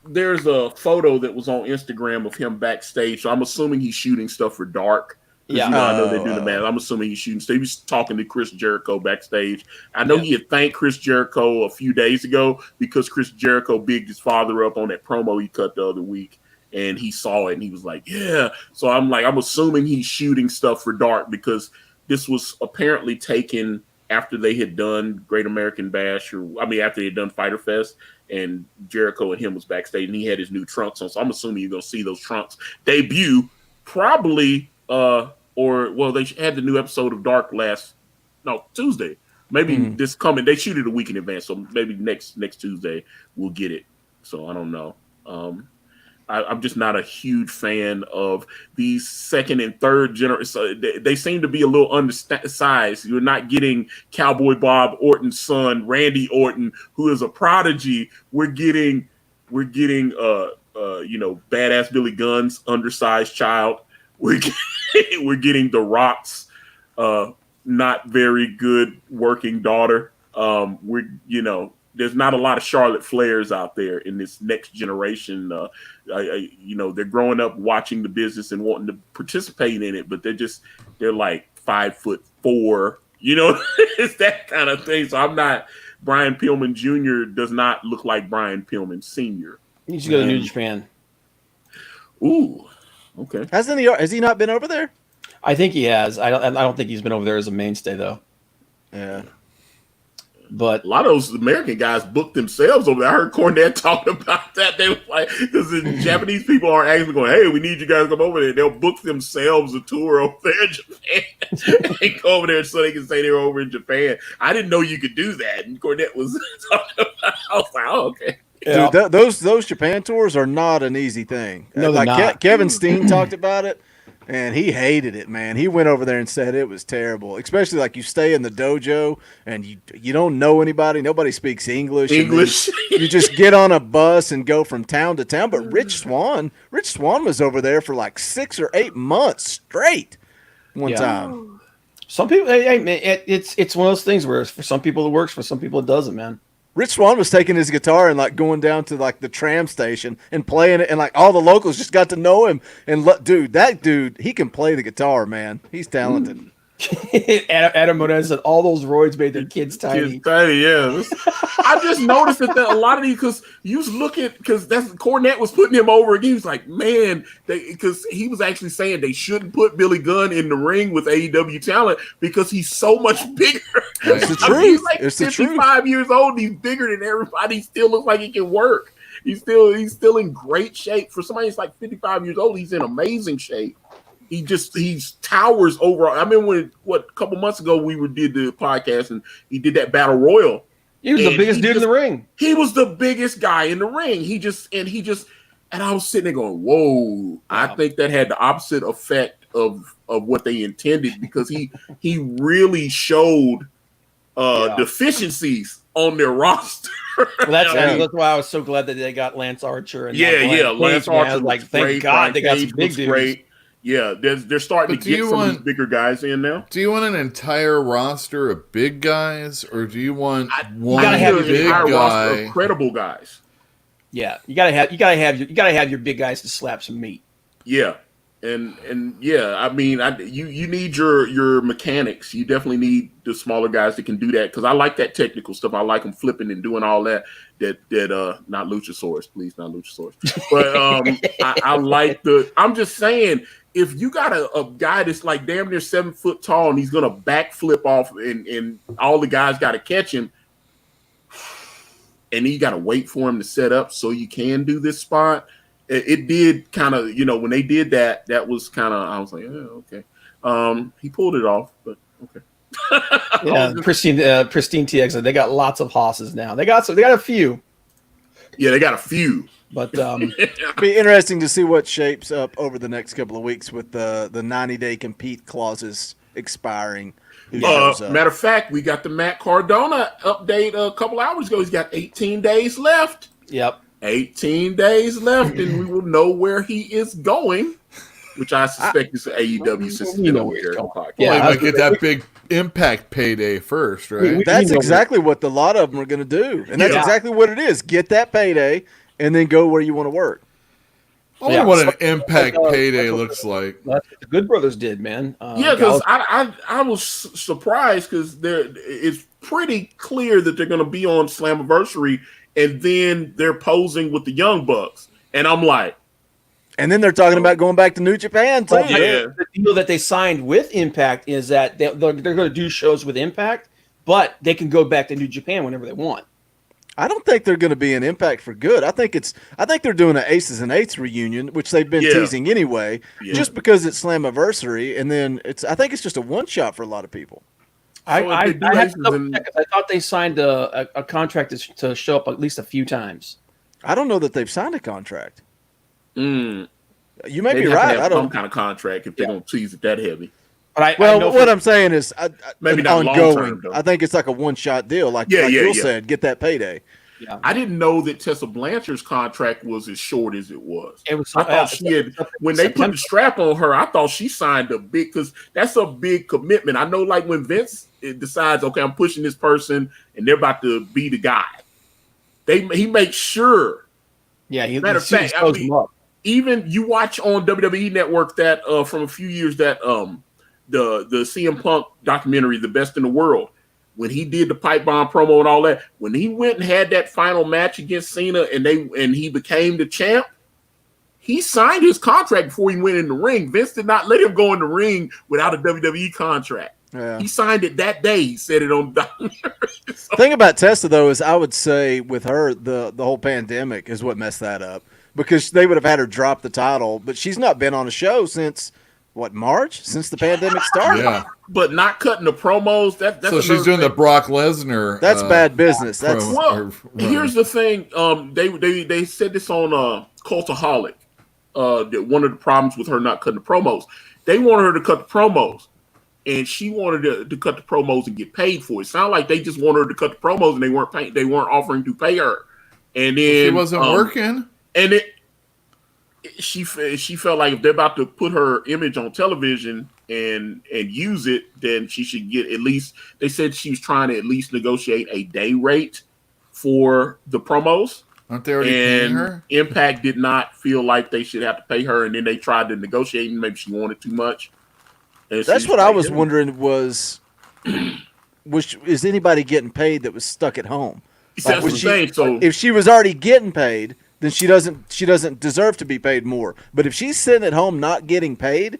S1: There's a photo that was on Instagram of him backstage, so I'm assuming he's shooting stuff for Dark.
S4: Yeah,
S1: I know they do the math. I'm assuming he's shooting. So he was talking to Chris Jericho backstage. I know he had thanked Chris Jericho a few days ago because Chris Jericho bigged his father up on that promo he cut the other week, and he saw it and he was like, yeah. So I'm assuming he's shooting stuff for Dark because this was apparently taken after they had done Great American Bash, after they had done Fyter Fest, and Jericho and him was backstage, and he had his new trunks on. So I'm assuming you're going to see those trunks debut probably, they had the new episode of Dark Tuesday. Maybe this coming. They shoot it a week in advance, so maybe next Tuesday we'll get it. So I don't know. I'm just not a huge fan of these second and third generation. They seem to be a little undersized. You're not getting Cowboy Bob Orton's son, Randy Orton, who is a prodigy. We're getting badass Billy Gunn's undersized child. We're getting The Rock's not very good working daughter. There's not a lot of Charlotte Flairs out there in this next generation. They're growing up watching the business and wanting to participate in it, but they're like 5'4", it's that kind of thing. So I'm not, Brian Pillman Jr. does not look like Brian Pillman Sr.
S4: He needs to go to New Japan.
S1: Ooh, okay.
S2: Has he not been over there?
S4: I think he has. I don't think he's been over there as a mainstay though.
S2: Yeah.
S4: But
S1: a lot of those American guys booked themselves over there. I heard Cornette talking about that. They were like, because the Japanese people aren't actually going, hey, we need you guys to come over there. They'll book themselves a tour over there in Japan and go over there so they can say they're over in Japan. I didn't know you could do that. And Cornette was talking about, I was like, oh, okay.
S2: Yeah. Dude, those Japan tours are not an easy thing.
S4: No, they're not.
S2: Kevin Steen talked about it. And he hated it, man. He went over there and said it was terrible, especially like you stay in the dojo and you don't know anybody. Nobody speaks English. You just get on a bus and go from town to town. But Rich Swann was over there for like 6 or 8 months straight one time.
S4: Some people, it's one of those things where for some people it works, for some people it doesn't, man.
S2: Rich Swann was taking his guitar and like going down to like the tram station and playing it, and like all the locals just got to know him. And that dude, he can play the guitar, man. He's talented.
S4: Adam Monez said all those roids made their kids tiny.
S1: Yeah. I just noticed that a lot of these, because you look at, because that's Cornette was putting him over again. He was like, man, because he was actually saying they shouldn't put Billy Gunn in the ring with AEW talent because he's so much bigger.
S2: It's the truth.
S1: He's like 55 years old. He's bigger than everybody. He still looks like he can work. He's still in great shape. For somebody that's like 55 years old, he's in amazing shape. He towers over. I remember a couple months ago we did the podcast and he did that battle royal.
S4: He was the biggest dude in the ring.
S1: He was the biggest guy in the ring. And I was sitting there going, whoa. Wow. I think that had the opposite effect of what they intended, because he really showed deficiencies on their roster.
S4: Well, that's why I was so glad that they got Lance Archer. And
S1: Lance Archer.
S4: Like, thank God they got some big dudes. Great.
S1: Yeah, they're starting to get some of these bigger guys in now.
S3: Do you want an entire roster of big guys, or do you want one big guy
S1: of credible guys?
S4: Yeah, you gotta have your big guys to slap some meat.
S1: Yeah, and yeah, I mean, you need your mechanics. You definitely need the smaller guys that can do that, because I like that technical stuff. I like them flipping and doing all that. Not Luchasaurus, please, not Luchasaurus. But I like I'm just saying, if you got a guy that's like damn near 7 foot tall and he's gonna backflip off and all the guys got to catch him, and then you got to wait for him to set up so you can do this spot. It did kind of, when they did that was kind of, I was like, okay. He pulled it off, but okay.
S4: Yeah, Pristine TX. They got lots of hosses now. They got a few.
S1: Yeah, they got a few.
S4: But
S2: be interesting to see what shapes up over the next couple of weeks with the 90-day compete clauses expiring.
S1: Matter of fact, we got the Matt Cardona update a couple hours ago. He's got 18 days left.
S4: Yep.
S1: 18 days left, and we will know where he is going, which I suspect is AEW, since you know where he's going.
S3: Yeah, he might get that big Impact payday first, right?
S2: That's exactly what a lot of them are going to do, and that's exactly what it is. Get that payday, and then go where you want to work.
S3: I wonder what an Impact payday looks like.
S4: That's what the Good Brothers did, man.
S1: Because I was surprised, because it's pretty clear that they're going to be on Slammiversary, and then they're posing with the Young Bucks, and I'm like,
S2: And then they're talking about going back to New Japan too.
S1: Yeah.
S4: The deal that they signed with Impact is that they're going to do shows with Impact, but they can go back to New Japan whenever they want.
S2: I don't think they're going to be an Impact for good. I think they're doing an Aces and Eights reunion, which they've been teasing anyway, just because it's Slammiversary, and then I think it's just a one shot for a lot of people.
S4: I had to double check. I thought they signed a contract to show up at least a few times.
S2: I don't know that they've signed a contract.
S1: You
S2: may be right. I don't
S1: some kind of contract if they're going to tease it that heavy.
S4: But
S2: what I'm saying is,
S1: maybe not
S2: ongoing.
S1: Long-term,
S2: I think it's like a one-shot deal, like you said, get that payday.
S4: Yeah.
S1: I didn't know that Tessa Blanchard's contract was as short as it was.
S4: It was.
S1: I thought she had, when they put the strap on her, I thought she signed a big, because that's a big commitment. I know, like when Vince decides, okay, I'm pushing this person, and they're about to be the guy. He makes sure.
S4: Yeah,
S1: matter of fact, even you watch on WWE Network that from a few years that the CM Punk documentary, The Best in the World, when he did the pipe bomb promo and all that, when he went and had that final match against Cena and he became the champ, he signed his contract before he went in the ring. Vince did not let him go in the ring without a WWE contract.
S2: Yeah.
S1: He signed it that day. He said it on the documentary.
S2: The thing about Tessa, though, is I would say with her, the whole pandemic is what messed that up, because they would have had her drop the title, but she's not been on a show since March, since the pandemic started.
S3: Yeah,
S1: but not cutting the promos. That's
S3: so she's doing the Brock Lesnar.
S2: That's bad business. That's
S1: here's the thing. They said this on Cultaholic. That one of the problems with her not cutting the promos, they wanted her to cut the promos, and she wanted to cut the promos and get paid for it. It sounded like they just wanted her to cut the promos, and they weren't offering to pay her. And then
S3: she wasn't working,
S1: and she felt like if they're about to put her image on television and use it, then she should get at least. They said she was trying to at least negotiate a day rate for the promos.
S3: Aren't they already paying her?
S1: Impact did not feel like they should have to pay her, and then they tried to negotiate, and maybe she wanted too much.
S2: That's what I was wondering was is anybody getting paid that was stuck at home?
S1: That's what I'm saying. So
S2: if she was already getting paid, then she doesn't deserve to be paid more. But if she's sitting at home not getting paid,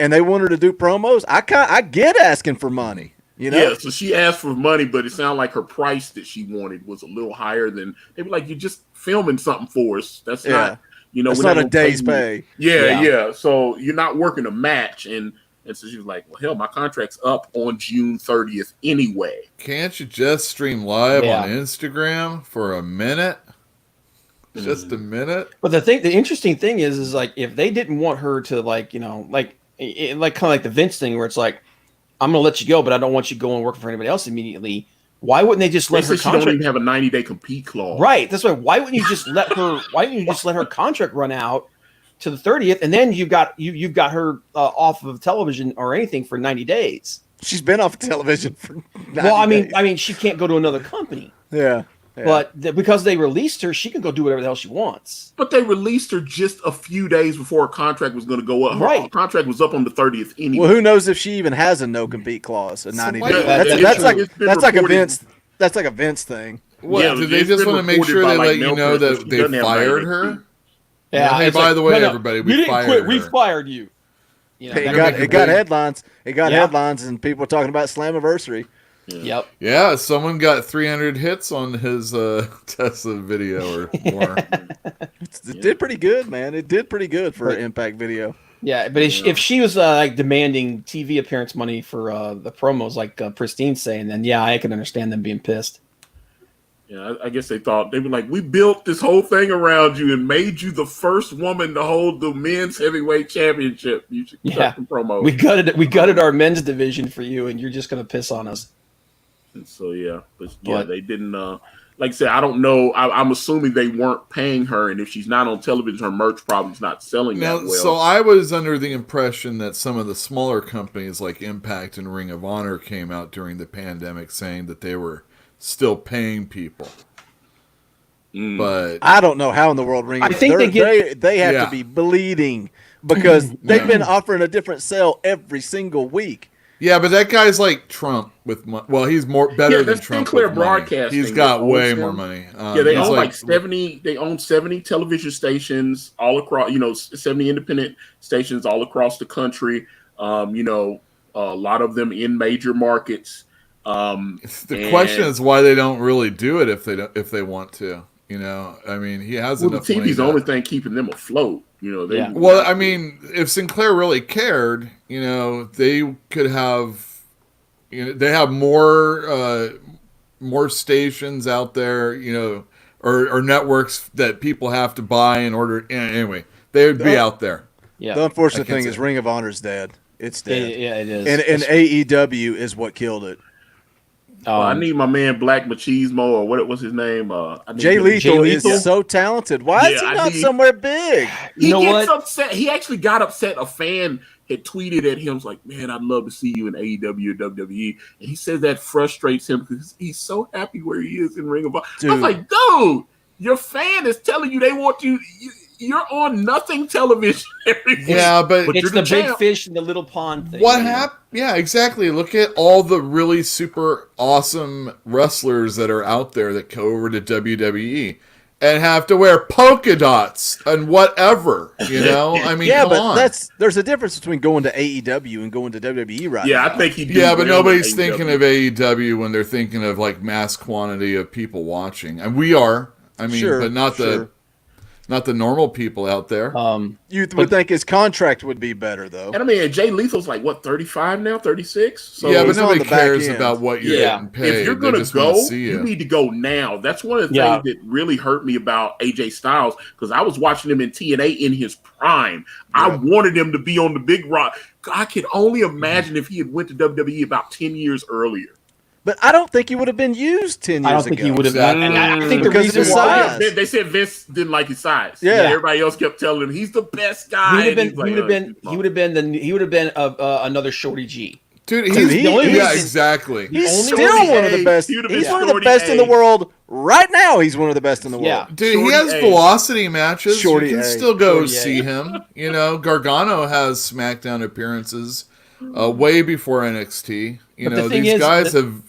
S2: and they want her to do promos, I get asking for money. You know?
S1: Yeah, so she asked for money, but it sounded like her price that she wanted was a little higher than they were like, you're just filming something for us. That's not,
S2: that's not a day's pay.
S1: Yeah. So you're not working a match, and so she was like, well, hell, my contract's up on June 30th anyway.
S3: Can't you just stream live on Instagram for a minute? Just a minute.
S4: But the interesting thing is like if they didn't want her to like kind of like the Vince thing where it's like, I'm going to let you go, but I don't want you going and working for anybody else immediately. Why wouldn't they just let her contract?
S1: She don't even have a 90-day compete clause.
S4: Right. That's right. Why wouldn't you just let her? Why didn't you just let her contract run out to the 30th, and then you've got her off of television or anything for 90 days?
S2: She's been off of television for 90 days.
S4: I mean, she can't go to another company.
S2: Yeah.
S4: But because they released her, she can go do whatever the hell she wants.
S1: But they released her just a few days before her contract was going to go up. Her contract was up on the 30th anyway.
S2: Well, who knows if she even has a no compete clause? A 90 days. That's like a Vince. That's like a Vince thing.
S3: What? Did they just want to make sure they let you know that they fired her?
S4: Yeah.
S3: Hey, by the way, everybody, we fired her.
S4: We fired you.
S2: It got headlines. It got headlines, and people were talking about Slammiversary.
S4: Yeah. Yep.
S3: Yeah, someone got 300 hits on his Tesla video or more.
S2: It did pretty good, man. It did pretty good for an Impact video.
S4: Yeah, but if she was like demanding TV appearance money for the promos, like Pristine's saying, then I can understand them being pissed.
S1: Yeah, I guess they thought they were like, we built this whole thing around you and made you the first woman to hold the men's heavyweight championship. You should cut the promo.
S4: We gutted our men's division for you, and you're just gonna piss on us.
S1: And so they didn't. Like I said, I don't know. I'm assuming they weren't paying her, and if she's not on television, her merch probably is not selling that well.
S3: So I was under the impression that some of the smaller companies like Impact and Ring of Honor came out during the pandemic saying that they were still paying people. But
S2: I don't know how in the world Ring.
S4: I think
S2: they have to be bleeding because they've been offering a different sell every single week.
S3: Yeah, but that guy's like Trump with money. Well, he's better than Trump
S1: Sinclair
S3: with money.
S1: Broadcasting.
S3: He's got way more money.
S1: They own like 70. They own 70 television stations all across. 70 independent stations all across the country. A lot of them in major markets.
S3: The question is why they don't really do it if they want to. I mean, he has enough.
S1: The TV's the only thing keeping them afloat.
S3: Well, I mean, if Sinclair really cared, they could have. They have more stations out there, or networks that people have to buy in order. Anyway, they would be out there.
S2: Yeah. The unfortunate thing is Ring of Honor's dead. It's dead.
S4: Yeah, it is.
S2: And AEW is what killed it.
S1: I need my man Black Machismo, or what was his name?
S2: Jay Lethal is so talented. Why is he not somewhere big?
S1: He gets upset. He actually got upset. A fan had tweeted at him, like, "Man, I'd love to see you in AEW or WWE." And he says that frustrates him because he's so happy where he is in Ring of Honor. I was like, dude, your fan is telling you they want you. You're on nothing television every week.
S3: Yeah, but
S4: it's the big fish in the little pond thing.
S3: What happened? Yeah, exactly. Look at all the really super awesome wrestlers that are out there that go over to WWE and have to wear polka dots and whatever. I mean, come on.
S2: There's a difference between going to AEW and going to WWE right now.
S1: Yeah, I think he.
S3: Yeah, but nobody's thinking of AEW when they're thinking of like mass quantity of people watching, and we are. I mean, but not the normal people out there.
S2: You would think his contract would be better, though.
S1: And I mean, Jay Lethal's like, what, 35 now, 36? So
S3: yeah, but nobody cares about what you're getting paid.
S1: If you're going to go, you need to go now. That's one of the things that really hurt me about AJ Styles, because I was watching him in TNA in his prime. Yeah. I wanted him to be on the big rock. I could only imagine if he had went to WWE about 10 years earlier.
S2: But I don't think he would have been used 10 years ago.
S4: I don't think he would have been. And I think
S2: because
S4: the reason why
S1: they said Vince didn't like his size.
S2: Yeah,
S1: everybody else kept telling him he's the best guy.
S4: He would have been another Shorty G.
S3: Dude, exactly.
S2: He's still one of the best. He's one of the best in the world right now. He's one of the best in the world.
S4: Yeah.
S3: Dude, he has velocity matches. You can still go see him. Gargano has SmackDown appearances way before NXT. These guys have.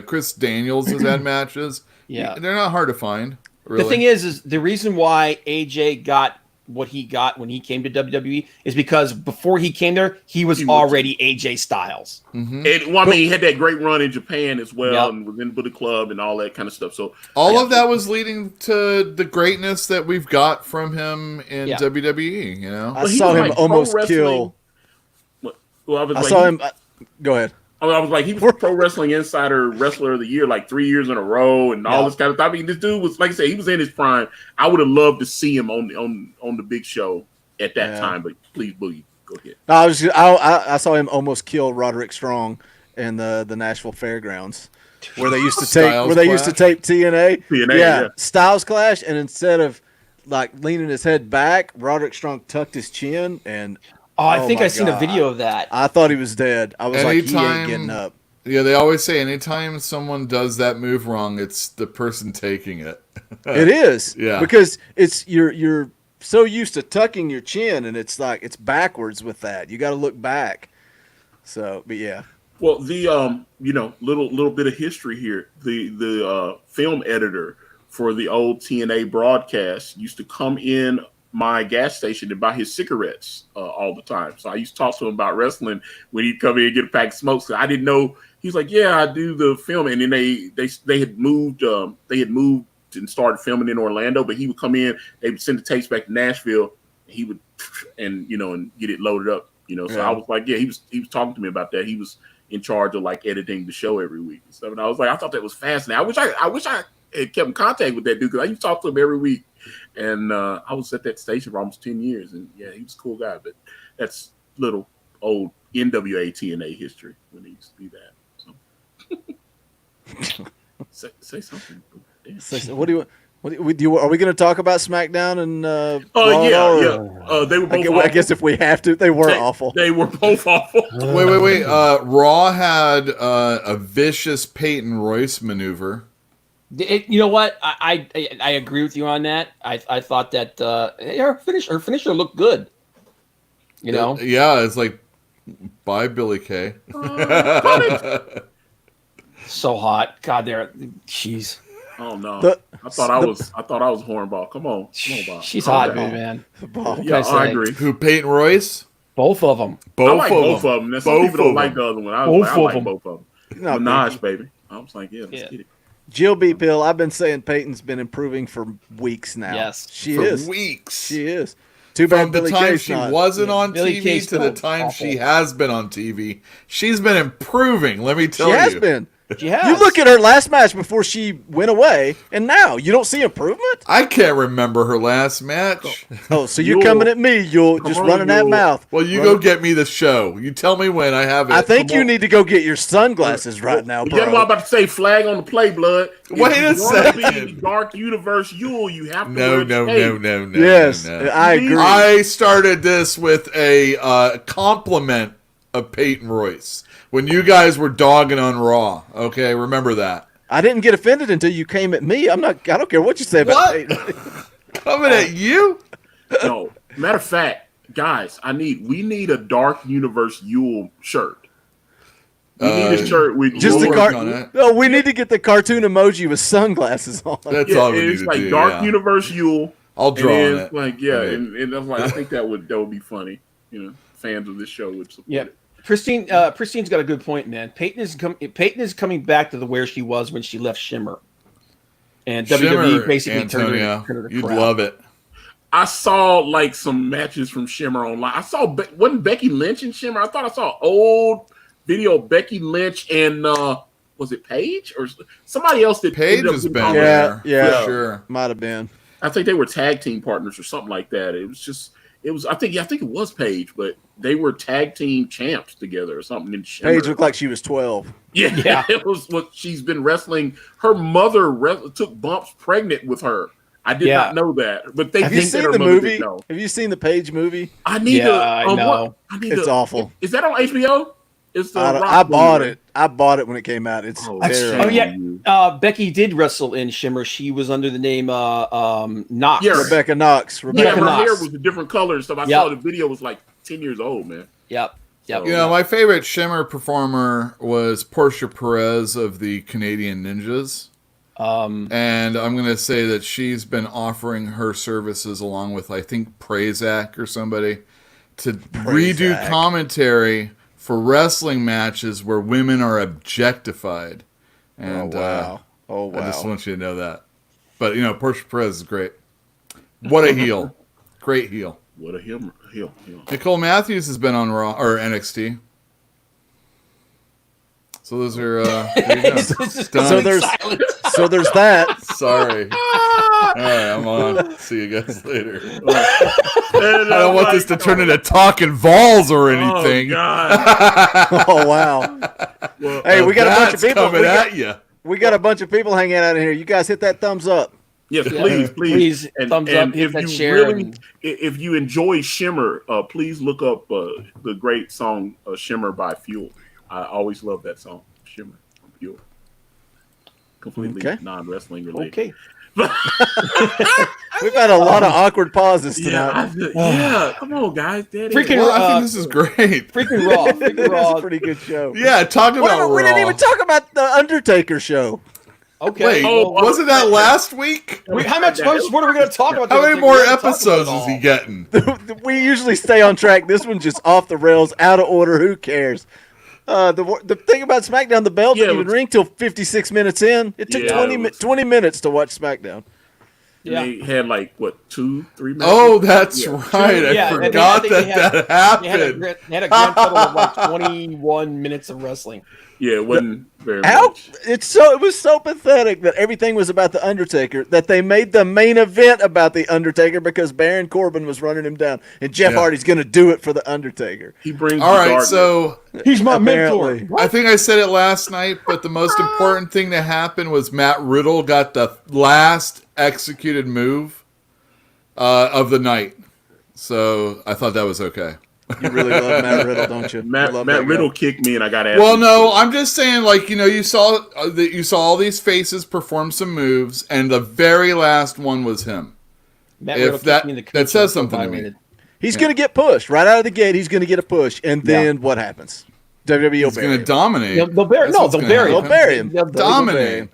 S3: Chris Daniels has had matches.
S4: Yeah,
S3: they're not hard to find. Really.
S4: The thing is the reason why AJ got what he got when he came to WWE is because before he came there, he was already AJ Styles.
S1: Mm-hmm. And he had that great run in Japan as well, and was in the club and all that kind of stuff. So
S3: all of that was leading to the greatness that we've got from him in WWE.
S2: I saw him almost kill.
S1: Well,
S2: I saw him. Go ahead.
S1: I was like, he was Pro Wrestling Insider Wrestler of the Year like 3 years in a row and all this kind of stuff. I mean, this dude was, like I said, he was in his prime. I would have loved to see him on the big show at that time, but please, Boogie, go ahead.
S2: No, I saw him almost kill Roderick Strong in the Nashville Fairgrounds where they used to tape TNA. Yeah, Styles Clash, and instead of like leaning his head back, Roderick Strong tucked his chin and
S4: I think I seen a video of that.
S2: I thought he was dead. I was like, he ain't getting up.
S3: Yeah, they always say anytime someone does that move wrong, it's the person taking it.
S2: It is.
S3: Yeah.
S2: Because it's you're so used to tucking your chin, and it's like it's backwards with that. You got to look back. So, but yeah.
S1: Well, the little bit of history here. The film editor for the old TNA broadcast used to come in my gas station to buy his cigarettes all the time. So I used to talk to him about wrestling when he'd come in and get a pack of smokes. I didn't know. He was like, "Yeah, I do the film," and then they had moved and started filming in Orlando. But he would come in, they would send the tapes back to Nashville. He would and get it loaded up. So I was like, yeah, he was talking to me about that. He was in charge of like editing the show every week and stuff. And I was like, I thought that was fascinating. I wish I had kept in contact with that dude because I used to talk to him every week. And I was at that station for almost 10 years. And yeah, he was a cool guy. But that's little old NWA TNA history when he used to be that. So say something.
S2: What do you? Are we going to talk about SmackDown and?
S1: They were both.
S2: I guess if we have to, they were awful.
S1: They were both awful.
S3: Wait. Raw had a vicious Peyton Royce maneuver.
S4: You know what? I agree with you on that. I thought that her finisher looked good.
S3: Yeah, it's like Bye, Billy Kay.
S4: So hot. God, there. Jeez.
S1: Oh no! I thought I was hornball. Come on, Bob.
S4: She's hot, man.
S1: Yeah, I agree.
S3: Who? Peyton Royce?
S4: Both of them.
S1: I like both of them. Some people don't like the other one. I like both of them. Minaj, baby. I was like, let's get it.
S2: Jill B. Pill, I've been saying Peyton's been improving for weeks now.
S4: Yes.
S2: She is.
S3: Weeks.
S2: She is. Too bad
S3: From the
S2: Billy
S3: time
S2: Kay's
S3: she
S2: not.
S3: wasn't on
S4: Billy
S3: TV
S4: Kay's
S3: to the time she has been on TV, she's been improving, let me tell you.
S2: She has been.
S4: She has.
S2: You look at her last match before she went away, and now you don't see improvement?
S3: I can't remember her last match.
S2: Oh, so you're coming at me, you're just running that mouth.
S3: Well, you go get me the show. You tell me when I have it.
S2: I think you need to go get your sunglasses right now, bro.
S1: You know what I'm about to say? Flag on the play, blood.
S3: Wait a second.
S1: Dark Universe Yule, you have to
S3: No.
S2: Yes,
S3: no.
S2: I agree.
S3: I started this with a compliment of Peyton Royce when you guys were dogging on Raw. Okay, remember that.
S2: I didn't get offended until you came at me. I don't care what you say about Peyton.
S3: Coming at you?
S1: No. Matter of fact, guys, we need a Dark Universe Yule shirt. We need a shirt with
S2: just
S1: Yule.
S2: the cartoon. No, we need to get the cartoon emoji with sunglasses on.
S3: That's all we need
S1: it's
S3: to
S1: like
S3: do.
S1: Dark Universe Yule.
S3: I'll draw on it.
S1: Like, and I'm like, I think that would be funny. You know, fans of this show would support it.
S4: Pristine's got a good point, man. Peyton is coming back to where she was when she left Shimmer, and WWE basically turned her
S3: You'd
S4: crap.
S3: love it.
S1: I saw like some matches from Shimmer online. I saw wasn't Becky Lynch in Shimmer? I thought I saw old video of Becky Lynch and was it Paige or somebody else that
S3: Paige
S1: ended up
S3: has
S1: getting
S3: been
S1: called
S3: there.
S2: Yeah.
S3: For sure.
S2: Might have been.
S1: I think they were tag team partners or something like that. I think it was Paige, but they were tag team champs together or something in Shimmer.
S2: Paige looked like she was 12.
S1: Yeah. It was what she's been wrestling. Her mother took bumps pregnant with her. I did not know that, but
S2: Have you seen the movie? Have you seen the Paige movie?
S1: I need to.
S4: I know.
S2: It's awful.
S1: Is that on HBO? It's the
S2: I bought it. I bought it when it came out. It's terrible.
S4: Oh yeah, Becky did wrestle in Shimmer. She was under the name Knox.
S1: Yeah.
S2: Rebecca Knox.
S1: Her
S4: Knox.
S1: hair was a different color and stuff. I saw the video was like 10 years old, man.
S4: Yep.
S3: You know, my favorite Shimmer performer was Portia Perez of the Canadian Ninjas. And I'm going to say that she's been offering her services along with, I think, Prazak or somebody to redo commentary for wrestling matches where women are objectified. And
S2: Oh, wow.
S3: I just want you to know that. But, you know, Portia Perez is great. What a heel. Great heel.
S1: What a heel.
S3: Nicole Matthews has been on Raw or NXT. So those are there you go.
S2: So there's that.
S3: Sorry. All right, I'm on. See you guys later. I don't want this to turn into talking Vols or anything.
S1: Oh, God.
S2: Oh wow.
S1: Well,
S2: Hey, we got a bunch of people
S3: coming at you.
S2: We got a bunch of people hanging out in here. You guys hit that thumbs up.
S1: Yes, please.
S4: Thumbs up, hit that share.
S1: If you enjoy Shimmer, please look up the great song Shimmer by Fuel. I always love that song, Shimmer from Fuel. Completely non-wrestling related.
S4: Okay.
S2: We've had a lot of awkward pauses tonight.
S1: Yeah, come on, guys.
S4: Freaking
S3: Well, I think this is great.
S4: Freaking Raw.
S2: This is a pretty good show.
S3: Yeah, talk about Raw.
S2: We didn't even talk about the Undertaker show.
S4: Okay.
S3: Wait, wasn't that last week?
S4: How much? What are we going to talk about?
S3: How many more episodes is he getting?
S2: We usually stay on track. This one's just off the rails, out of order. Who cares? The thing about SmackDown, the bell didn't even ring till 56 minutes in. It took 20 minutes to watch
S1: And
S2: SmackDown.
S1: they had like 2-3 minutes.
S3: Oh, that's right. I forgot that happened.
S4: They had a grand total of like 21 minutes of wrestling.
S1: Yeah, it wasn't very much.
S2: It was so pathetic that everything was about the Undertaker that they made the main event about the Undertaker because Baron Corbin was running him down, and Jeff Hardy's going to do it for the Undertaker.
S1: He brings.
S3: All right, so
S4: he's my mentor.
S3: I think I said it last night, but the most important thing to happen was Matt Riddle got the last executed move of the night. So I thought that was okay.
S2: You really love Matt Riddle, don't you?
S1: Matt Riddle kicked me, and I got asked.
S3: Well, no, I'm just saying, like, you saw all these faces perform some moves, and the very last one was him.
S4: Matt Riddle
S3: that says something to me.
S2: He's going to get pushed right out of the gate. He's going to get a push, and then what happens? WWE will
S3: He's going to dominate.
S4: They'll bury him.
S2: They'll bury him.
S3: Dominate.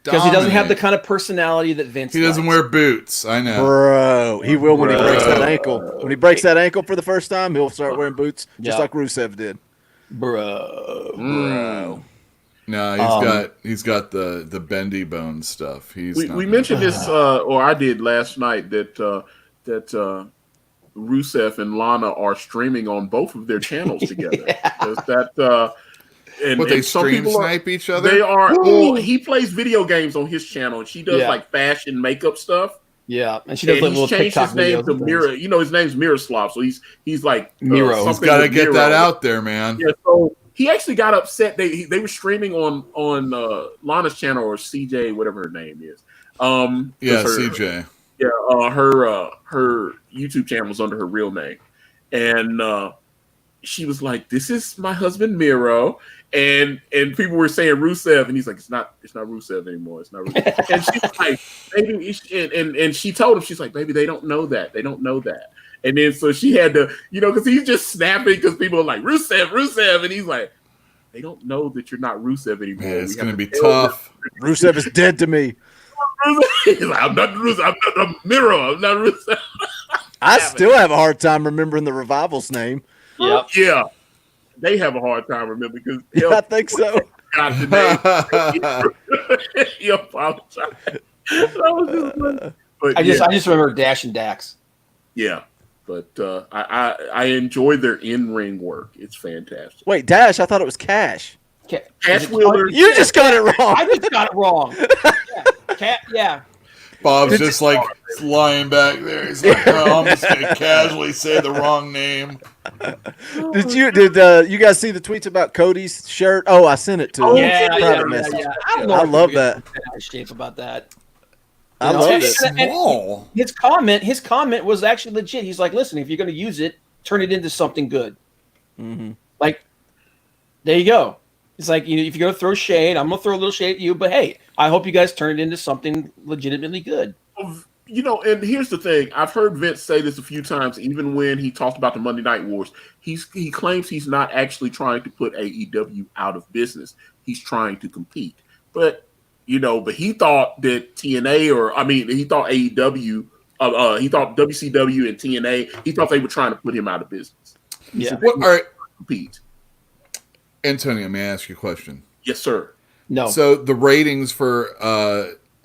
S4: Because he doesn't have the kind of personality that Vince
S3: He doesn't wear boots. I know.
S2: Bro, he will when he breaks that ankle. When he breaks that ankle for the first time, he'll start wearing boots just like Rusev did.
S4: Bro.
S3: No, he's got the bendy bone stuff.
S1: We mentioned this, or I did last night, that Rusev and Lana are streaming on both of their channels together.
S3: But they stream snipe each other?
S1: They are. Well, he plays video games on his channel, and she does like fashion makeup stuff.
S4: Yeah, and she does like little TikTok
S1: his name
S4: videos.
S1: to Mira. You know, his name's Miroslav, so he's like
S4: Miro.
S3: He's got to get that out there, man.
S1: Yeah, so he actually got upset. They were streaming on Lana's channel, or CJ, whatever her name is.
S3: CJ.
S1: Yeah, her YouTube channel was under her real name, and she was like, "This is my husband Miro," and people were saying Rusev, and he's like, "It's not Rusev anymore. It's not Rusev." And she's like, "Baby," and she told him, she's like, "Baby, they don't know that. They don't know that." And then so she had to, because he's just snapping because people are like Rusev, and he's like, "They don't know that you're not Rusev anymore.
S3: Man, it's going to be tough.
S2: Rusev is dead to me."
S1: He's like, "I'm not Rusev. I'm not Miro. I'm not Rusev."
S2: I still have a hard time remembering the Revival's name.
S4: Yep.
S1: Yeah, they have a hard time remembering because
S2: I think so.
S1: Got the name. He apologized.
S4: I just remember Dash and Dax.
S1: Yeah, but I enjoy their in-ring work. It's fantastic.
S2: Wait, Dash? I thought it was Cash.
S1: Cash Wheeler.
S2: You just got it wrong.
S4: I just got it wrong. Yeah.
S3: Bob's just like lying back there. He's like, "Oh, I'm just gonna casually say the wrong name."
S2: Did you guys see the tweets about Cody's shirt? Oh, I sent it to him.
S4: Yeah.
S2: I love that.
S4: Shape about that.
S2: I love it.
S3: Small.
S4: His comment was actually legit. He's like, "Listen, if you're going to use it, turn it into something good."
S2: Mm-hmm.
S4: Like, there you go. It's like, if you're going to throw shade, I'm going to throw a little shade at you. But hey, I hope you guys turn it into something legitimately good.
S1: And here's the thing. I've heard Vince say this a few times, even when he talked about the Monday Night Wars. He claims he's not actually trying to put AEW out of business. He's trying to compete. But he thought that TNA, he thought AEW, he thought WCW and TNA, he thought they were trying to put him out of business.
S4: Yeah.
S3: All right.
S1: Compete.
S3: Antonio, may I ask you a question?
S1: Yes, sir.
S4: No.
S3: So the ratings for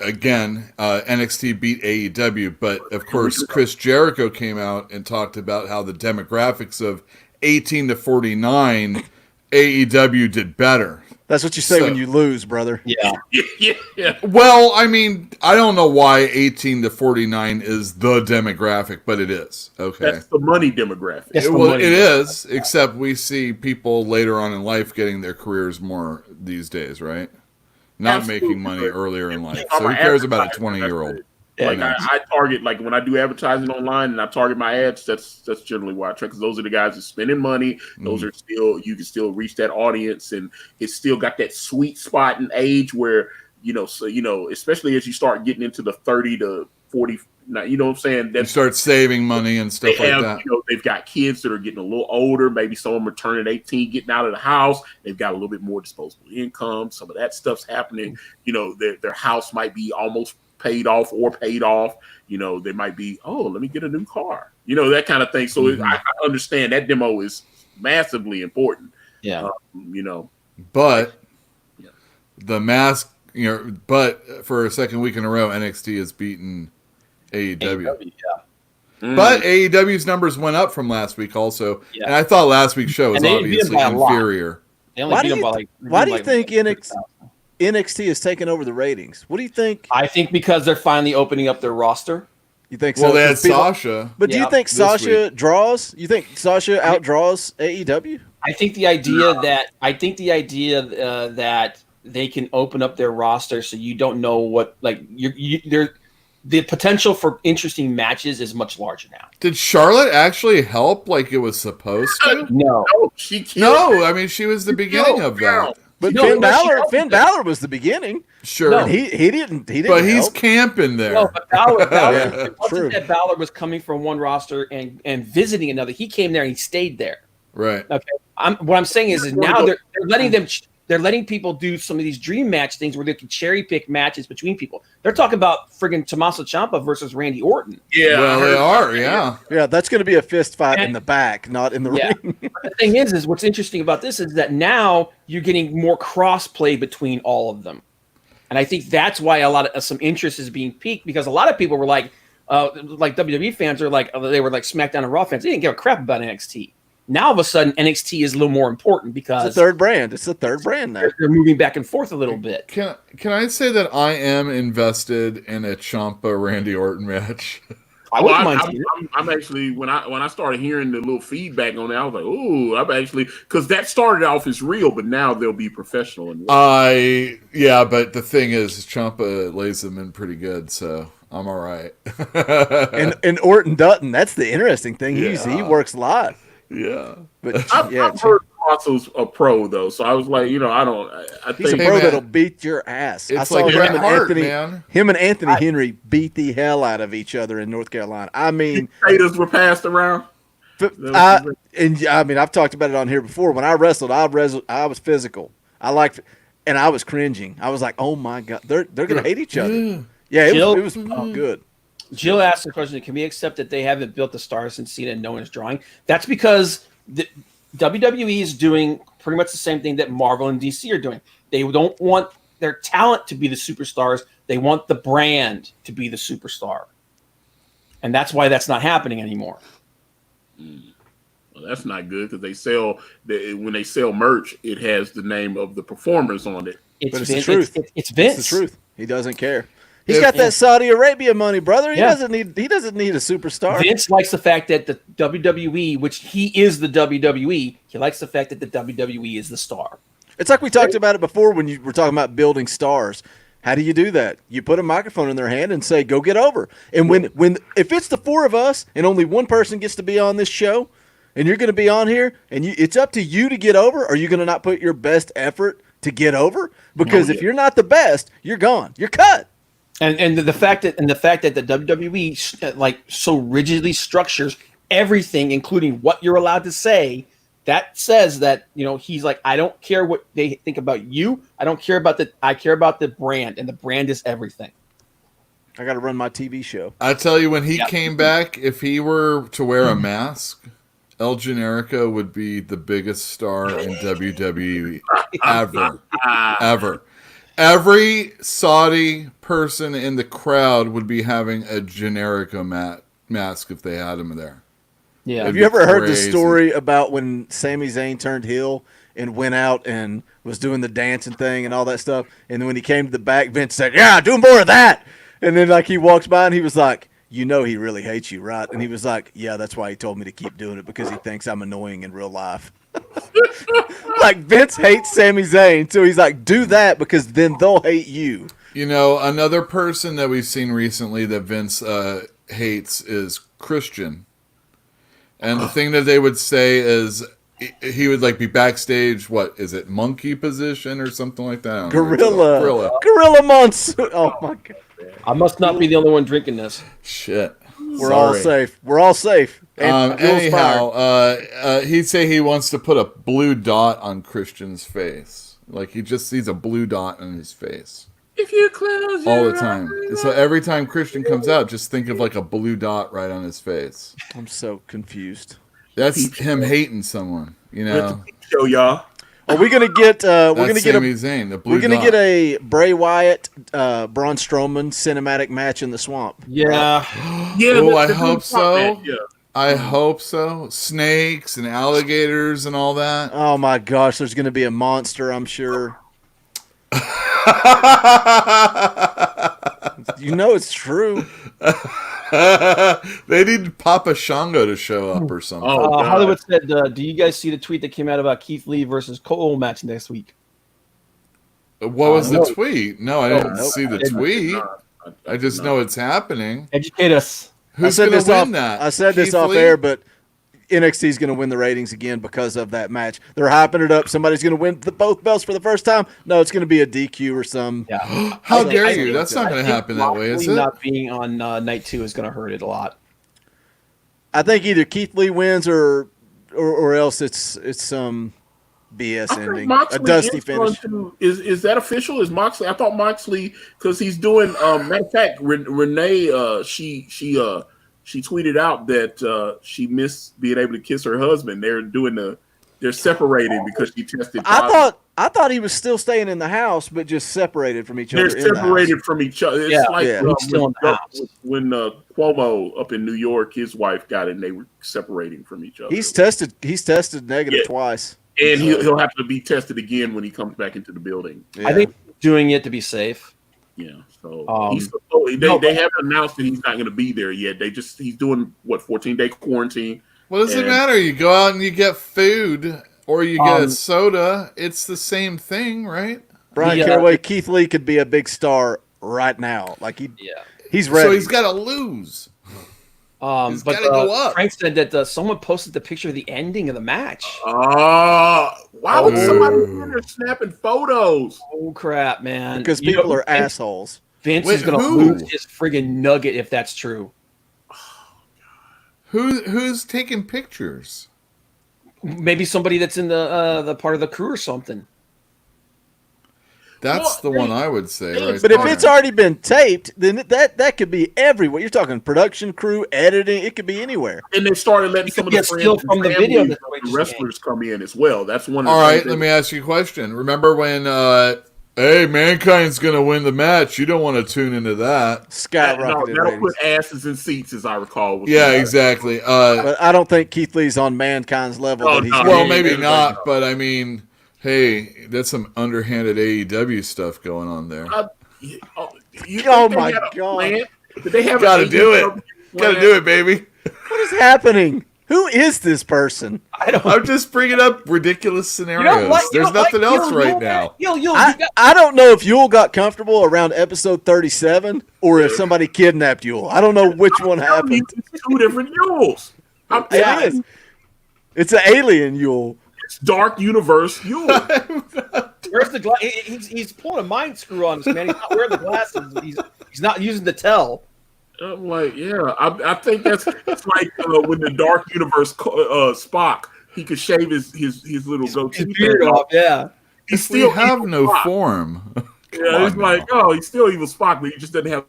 S3: NXT beat AEW, but of course Chris Jericho came out and talked about how the demographics of 18 to 49 AEW did better.
S2: That's what you say when you lose, brother.
S4: Yeah.
S1: Yeah.
S3: Well, I don't know why 18 to 49 is the demographic, but it is. Okay.
S1: That's the money demographic.
S3: It is, except we see people later on in life getting their careers more these days, right? Not making money earlier in life. So who cares about a 20-year-old?
S1: Like I target, like when I do advertising online and I target my ads, that's generally why I try, because those are the guys that spending money. Those are still, you can still reach that audience, and it's still got that sweet spot in age where, especially as you start getting into the 30 to 40, you know what I'm saying?
S3: You start saving money and stuff like that.
S1: They've got kids that are getting a little older. Maybe some of them are turning 18, getting out of the house. They've got a little bit more disposable income. Some of that stuff's happening. Their house might be almost paid off. They might be, let me get a new car, that kind of thing. So I understand that demo is massively important.
S4: Yeah.
S3: But the mask, but for a second week in a row, NXT has beaten AEW. But AEW's numbers went up from last week also. Yeah. And I thought last week's show was obviously inferior.
S2: Why do you think NXT is taking over the ratings? What do you think?
S4: I think because they're finally opening up their roster.
S2: You think so?
S3: Well, they had Sasha.
S2: But do you think Sasha draws? You think Sasha outdraws AEW?
S4: I think the idea that they can open up their roster so you don't know what, like, the potential for interesting matches is much larger now.
S3: Did Charlotte actually help like it was supposed to?
S4: No,
S1: she
S3: no. I mean, she was the beginning of that.
S2: But
S4: No,
S2: Finn Balor was the beginning.
S3: Sure.
S4: No.
S2: And he didn't.
S3: But he's
S2: help.
S3: camping there.
S4: No, but Balor
S2: Yeah,
S4: wasn't
S2: true.
S4: that Balor was coming from one roster and visiting another. He came there and he stayed there.
S3: Right.
S4: Okay. What I'm saying is now they're letting them. They're letting people do some of these dream match things where they can cherry pick matches between people. They're talking about friggin' Tomaso Champa versus Randy Orton.
S1: Yeah,
S3: Well, they are. Yeah.
S2: Yeah, that's going to be a fist fight in the back, not in the ring.
S4: But the thing is what's interesting about this is that now you're getting more cross play between all of them, and I think that's why a lot of some interest is being piqued because a lot of people were like WWE fans are like they were like SmackDown and Raw fans. They didn't give a crap about NXT. Now, all of a sudden, NXT is a little more important because
S2: It's a third brand. It's a third brand now.
S4: They're moving back and forth a little bit.
S3: Can I say that I am invested in a Champa Randy Orton match?
S4: I wouldn't mind seeing it.
S1: I'm actually when I started hearing the little feedback on that, I was like, "Ooh!" I'm actually because that started off as real, but now they'll be professional and.
S3: But the thing is, Champa lays them in pretty good, so I'm all right.
S2: and Orton Dutton, that's the interesting thing. He works live.
S3: Yeah,
S2: but
S1: I've heard Tommaso's a pro though, so I was like, I
S2: he's a
S1: think
S2: pro that'll beat your ass.
S3: It's
S2: I saw
S3: like
S2: him
S3: Bret
S2: and
S3: Hart,
S2: Anthony.
S3: man.
S2: Him and Anthony Henry beat the hell out of each other in North Carolina. I mean,
S1: haters were passed around.
S2: I've talked about it on here before. When I wrestled, I was physical. And I was cringing. I was like, oh my god, they're gonna hate each other. Yeah, it was good.
S4: Jill asked the question, can we accept that they haven't built the stars since Cena and no one is drawing? That's because the WWE is doing pretty much the same thing that Marvel and DC are doing. They don't want their talent to be the superstars. They want the brand to be the superstar. And that's why that's not happening anymore.
S1: Well, that's not good because when they sell merch, it has the name of the performers on it.
S2: But it's the truth.
S4: It's Vince.
S2: It's the truth. He doesn't care. He's got that Saudi Arabia money, brother. He doesn't need a superstar.
S4: Vince likes the fact that the WWE, which he is the WWE, he likes the fact that the WWE is the star.
S2: It's like we talked about it before when you were talking about building stars. How do you do that? You put a microphone in their hand and say, "Go get over." And if it's the four of us and only one person gets to be on this show, and you're going to be on here, and it's up to you to get over, are you going to not put your best effort to get over? Because if you're not the best, you're gone. You're cut.
S4: And the fact that the WWE like so rigidly structures everything, including what you're allowed to say, that says that he's like, I don't care what they think about you. I care about the brand, and the brand is everything.
S2: I got to run my TV show.
S3: I tell you, when he came back, if he were to wear a mask, El Generico would be the biggest star in WWE ever. Every Saudi person in the crowd would be having a Generico mask if they had him there.
S4: Yeah.
S2: Have you ever heard the story about when Sami Zayn turned heel and went out and was doing the dancing thing and all that stuff? And then when he came to the back, Vince said, "Yeah, do more of that." And then he walks by and he was like, "He really hates you, right?" And he was like, "Yeah, that's why he told me to keep doing it, because he thinks I'm annoying in real life." Vince hates Sami Zayn, so he's like, "Do that because then they'll hate you."
S3: Another person that we've seen recently that Vince hates is Christian. And the thing that they would say is he would be backstage, what is it, monkey position or something like that?
S2: Gorilla monsoon. Oh my god!
S4: I must not be the only one drinking this.
S3: Shit.
S2: We're all safe.
S3: Anyhow, he'd say he wants to put a blue dot on Christian's face. Like he just sees a blue dot on his face.
S1: If you close
S3: all the time. So every time Christian comes out, just think of a blue dot right on his face.
S2: I'm so confused.
S3: That's him hating someone,
S1: Show y'all.
S2: Are we gonna get? We're gonna get
S3: Sami Zayn, the blue
S2: We're gonna
S3: dot.
S2: get a Bray Wyatt, Braun Strowman cinematic match in the swamp.
S4: Yeah.
S3: Oh, I hope so. Yeah. I hope so. Snakes and alligators and all that.
S2: Oh my gosh, there's gonna be a monster, I'm sure. It's true.
S3: They need Papa Shango to show up or something.
S4: Hollywood said, do you guys see the tweet that came out about Keith Lee versus Cole match next week?
S3: What was the tweet? No, I didn't see the tweet. I just know it's happening.
S4: Educate us.
S3: Who's going to win that?
S2: I said this
S3: Keith
S2: off
S3: Lee?
S2: air, but NXT is going to win the ratings again because of that match. They're hyping it up. Somebody's going to win both belts for the first time. No, it's going to be a DQ or some.
S4: Yeah.
S3: How dare you? That's not going to happen that way, is it?
S4: Not being on night 2 is going to hurt it a lot.
S2: I think either Keith Lee wins or else it's some BS ending. A dusty finish.
S1: Is that official? Is Moxley? I thought Moxley, because he's doing. Matter of fact, Renee, she tweeted out that she missed being able to kiss her husband. They're separated because she tested positive.
S2: I thought he was still staying in the house, but just separated from each other.
S1: They're separated from each other. It's like
S4: still in the house.
S1: When Cuomo up in New York, his wife got it, and they were separating from each other.
S2: He's tested negative twice,
S1: and he'll have to be tested again when he comes back into the building.
S2: Yeah.
S4: I think doing it to be safe.
S1: Yeah, so they haven't announced that he's not going to be there yet. He's doing 14-day quarantine.
S3: What does it matter? You go out and you get food, or you get a soda. It's the same thing, right?
S2: Brian Caraway, Keith Lee could be a big star right now. Like he's ready.
S3: So he's got to lose.
S4: But
S3: go up.
S4: Frank said that someone posted the picture of the ending of the match.
S1: Why would somebody be in there snapping photos?
S4: Oh crap, man!
S2: Because people are assholes.
S4: Vince is going to lose his friggin' nugget if that's true.
S3: Who's taking pictures?
S4: Maybe somebody that's in the part of the crew or something.
S3: That's the one I would say. Right
S2: But if it's already been taped, then that could be everywhere. You're talking production crew, editing. It could be anywhere.
S1: And they started letting some of the friends from the video the wrestlers come in as well. That's one.
S3: All right, let me ask you a question. Remember when? Hey, Mankind's going to win the match. You don't want to tune into that.
S2: Skyrocketed.
S1: That'll put asses in seats, as I recall.
S3: Yeah, exactly.
S2: But I don't think Keith Lee's on Mankind's level.
S3: Well, maybe not, but I mean, hey, that's some underhanded AEW stuff going on there.
S2: Oh my God.
S1: Did they have
S3: Gotta do it. Gotta do it, baby.
S2: What is happening? Who is this person?
S3: I'm just bringing up ridiculous scenarios. There's nothing else right now.
S2: I don't know if Yule got comfortable around episode 37 or if somebody kidnapped Yule. I don't know which one happened.
S1: It's 2 different Yules.
S2: It is. It's an alien Yule.
S1: It's Dark Universe Yule.
S4: Where's the glass? He's pulling a mind screw on us, man. He's not wearing the glasses. He's not using the tell.
S1: I'm like, I think it's like when the Dark Universe Spock, he could shave his little goatee
S4: beard off. Yeah,
S3: he still have no Spock. Form.
S1: Yeah, it's like, he's still evil Spock, but he just doesn't have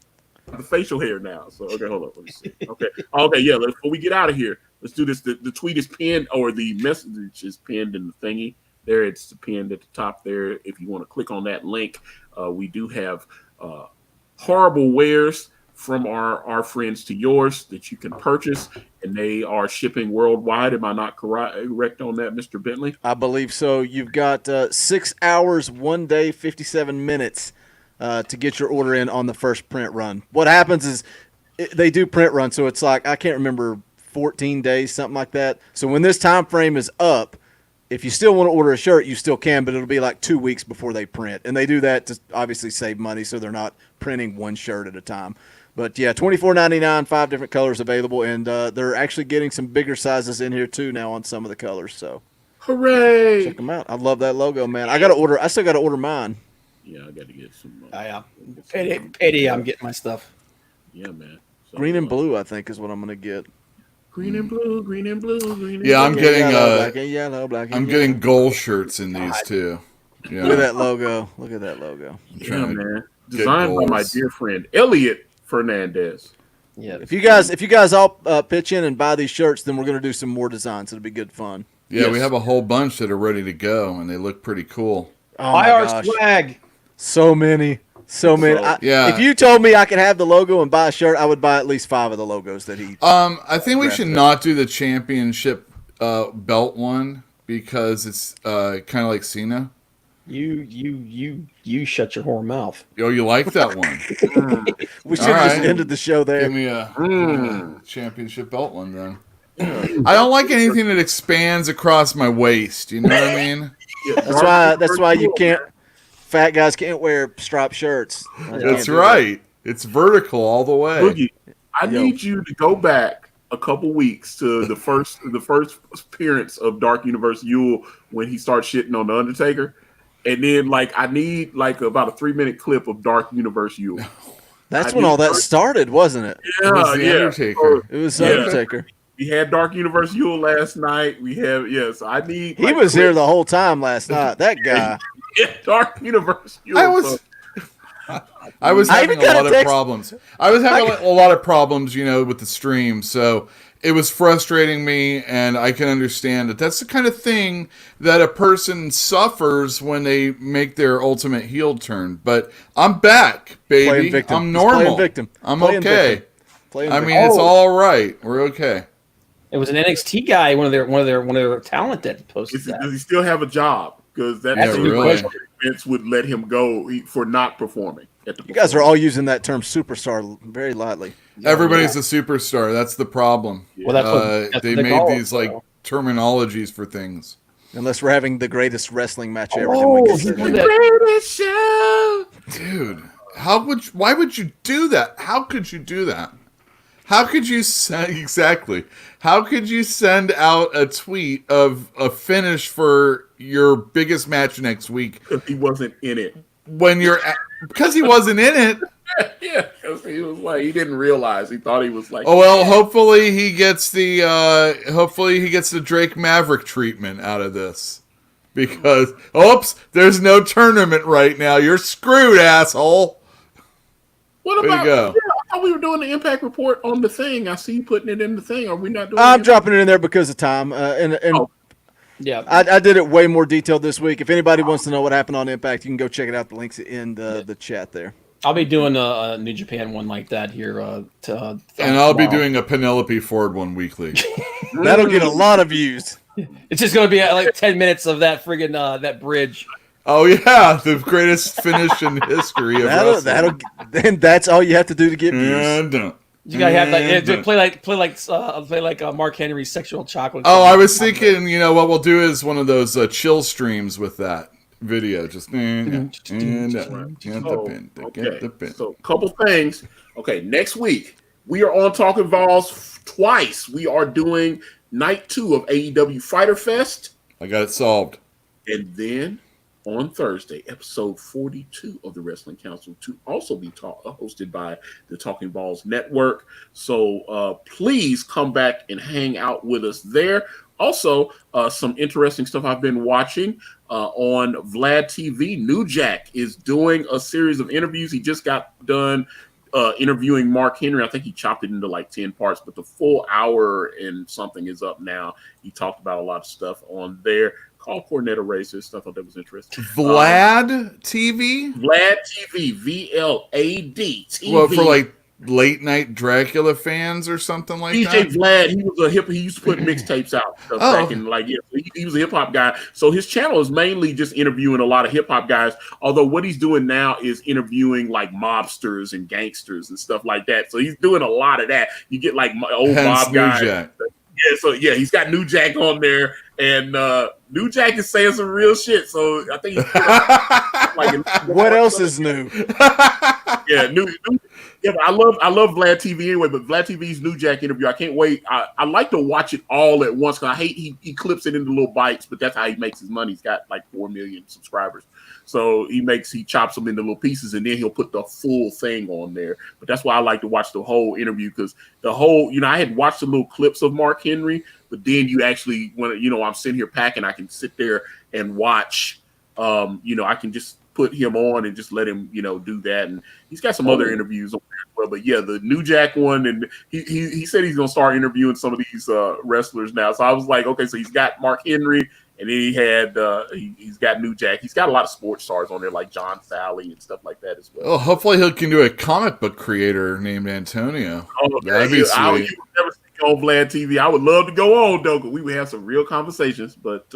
S1: the facial hair now. So okay, hold on, let me see. Okay, yeah. Before we get out of here, let's do this. The tweet is pinned, or the message is pinned in the thingy. There, it's pinned at the top there. If you want to click on that link, we do have horrible wares from our friends to yours that you can purchase, and they are shipping worldwide. Am I not correct on that, Mr. Bentley?
S2: I believe so. You've got 6 hours, 1 day, 57 minutes to get your order in on the first print run. What happens is they do print run, so it's like, I can't remember, 14 days, something like that. So when this time frame is up, if you still want to order a shirt, you still can, but it'll be like 2 weeks before they print. And they do that to obviously save money, so they're not printing one shirt at a time. But yeah, $24.99, 5 different colors available, and they're actually getting some bigger sizes in here too now on some of the colors. So,
S1: hooray!
S2: Check them out. I love that logo, man. I still got to order mine.
S1: Yeah, I got to get some.
S4: Payday, I'm getting my stuff.
S1: Yeah, man. So,
S2: green and blue, I think, is what I'm gonna get.
S1: Green and blue, green and blue, green and blue.
S3: Yeah, I'm getting
S2: black and yellow, black and
S3: I'm
S2: yellow.
S3: getting gold shirts in these too. Yeah.
S2: Look at that logo. Look at that logo.
S1: Yeah, man. Designed by my dear friend Elliot Fernandez.
S2: Yeah. If you guys all pitch in and buy these shirts, then we're gonna do some more designs. It'll be good fun.
S3: Yeah, we have a whole bunch that are ready to go, and they look pretty cool.
S2: Oh
S4: buy our swag.
S2: So many. If you told me I could have the logo and buy a shirt, I would buy at least 5 of the logos that he.
S3: I think we should not do the championship belt one because it's kind of like Cena.
S4: You shut your whore mouth.
S3: Oh, you like that one?
S2: We should have just ended the show there.
S3: Give me a championship belt one then. I don't like anything that expands across my waist. You know what I mean?
S2: That's why you can't. Fat guys can't wear striped shirts.
S3: That's right. It's vertical all the way.
S1: Boogie, I need you to go back a couple weeks to the first appearance of Dark Universe Yule when he starts shitting on the Undertaker, and then like I need like about a 3-minute clip of Dark Universe Yule.
S2: That's when all that started, wasn't it?
S1: Yeah,
S3: It was the Undertaker.
S1: So,
S2: It was the Undertaker.
S1: we had Dark Universe Yule last night. We have so I need.
S2: He was here the whole time last night. That guy.
S1: Dark Universe Yule.
S3: I was having a lot of
S2: text.
S3: problems. I was having a lot of problems, with the stream. So it was frustrating me, and I can understand that. That's the kind of thing that a person suffers when they make their ultimate heel turn. But I'm back, baby. I'm normal.
S2: Playing victim.
S3: I'm
S2: Playing
S3: okay.
S2: victim. Playing
S3: I mean,
S2: victim.
S3: it's all right. We're okay.
S4: It was an NXT guy, one of their talent that posted that.
S1: Does he still have a job? Because that's
S4: a good question.
S1: Vince would let him go for not performing.
S2: You guys are all using that term superstar very lightly.
S3: Everybody's a superstar. That's the problem.
S4: Well, that's
S3: they
S4: what
S3: made
S4: call
S3: these
S4: it,
S3: like terminologies for things.
S2: Unless we're having the greatest wrestling match ever.
S1: Greatest show.
S3: Dude, why would you do that? How could you do that? How could you exactly? How could you send out a tweet of a finish for your biggest match next week?
S1: Because he wasn't in it.
S3: Because he wasn't in it.
S1: Yeah, because he was like he didn't realize. He thought he was like.
S3: Oh well, hopefully he gets the Drake Maverick treatment out of this. Because there's no tournament right now. You're screwed, asshole.
S1: What
S3: Way
S1: about?
S3: to go.
S1: Yeah, I thought we were doing the Impact report on the thing. I see you putting it in the thing. Are we not doing?
S2: I'm dropping it in there because of time.
S4: Yeah,
S2: I did it way more detailed this week. If anybody wants to know what happened on Impact, you can go check it out. The link's in the chat there.
S4: I'll be doing a New Japan one like that here.
S3: And I'll be
S4: tomorrow.
S3: doing a Penelope Ford one weekly.
S2: That'll get a lot of views.
S4: It's just going to be like 10 minutes of that friggin' that bridge.
S3: Oh yeah, the greatest finish in history of wrestling.
S2: Then that's all you have to do to get views.
S3: And,
S4: You gotta have play like Mark Henry's Sexual Chocolate.
S3: oh, I was thinking, what we'll do is one of those chill streams with that video. Just get the pin.
S1: So, a couple things. Okay, next week we are on Talking Balls twice. We are doing night 2 of AEW Fighter Fest,
S3: I got it solved.
S1: and then on Thursday, episode 42 of the Wrestling Council to also be hosted by the Talking Balls Network. So please come back and hang out with us there. Also, some interesting stuff I've been watching on Vlad TV. New Jack is doing a series of interviews. He just got done interviewing Mark Henry. I think he chopped it into like 10 parts, but the full hour and something is up now. He talked about a lot of stuff on there. Call coordinator racist. I thought that was interesting.
S3: Vlad TV?
S1: Vlad TV, VLAD TV.
S3: Well, for like late night Dracula fans or something like
S1: DJ
S3: that?
S1: Vlad, he used to put mixtapes out back in he was a hip hop guy. So his channel is mainly just interviewing a lot of hip hop guys. Although what he's doing now is interviewing like mobsters and gangsters and stuff like that. So he's doing a lot of that. You get like old mob guys. Yeah, he's got New Jack on there, and New Jack is saying some real shit. So I think he's
S2: What else is new?
S1: Yeah, yeah, but I love Vlad TV anyway. But Vlad TV's New Jack interview, I can't wait. I like to watch it all at once because I hate he clips it into little bites, but that's how he makes his money. He's got like 4 million subscribers, so he chops them into little pieces, and then he'll put the full thing on there. But that's why I like to watch the whole interview because the whole, I had watched the little clips of Mark Henry, but then you actually when I'm sitting here packing, I can sit there and watch. I can just put him on and just let him, do that. And he's got some other interviews on there as well. But yeah, the New Jack one, and he said he's gonna start interviewing some of these wrestlers now. So I was like, okay, so he's got Mark Henry, and then he had he's got New Jack. He's got a lot of sports stars on there, like John Sally and stuff like that as well.
S3: Well, hopefully he can do a comic book creator named Antonio.
S1: Oh,
S3: that'd be sweet.
S1: You would never see on Vlad TV. I would love to go on though, because we would have some real conversations. But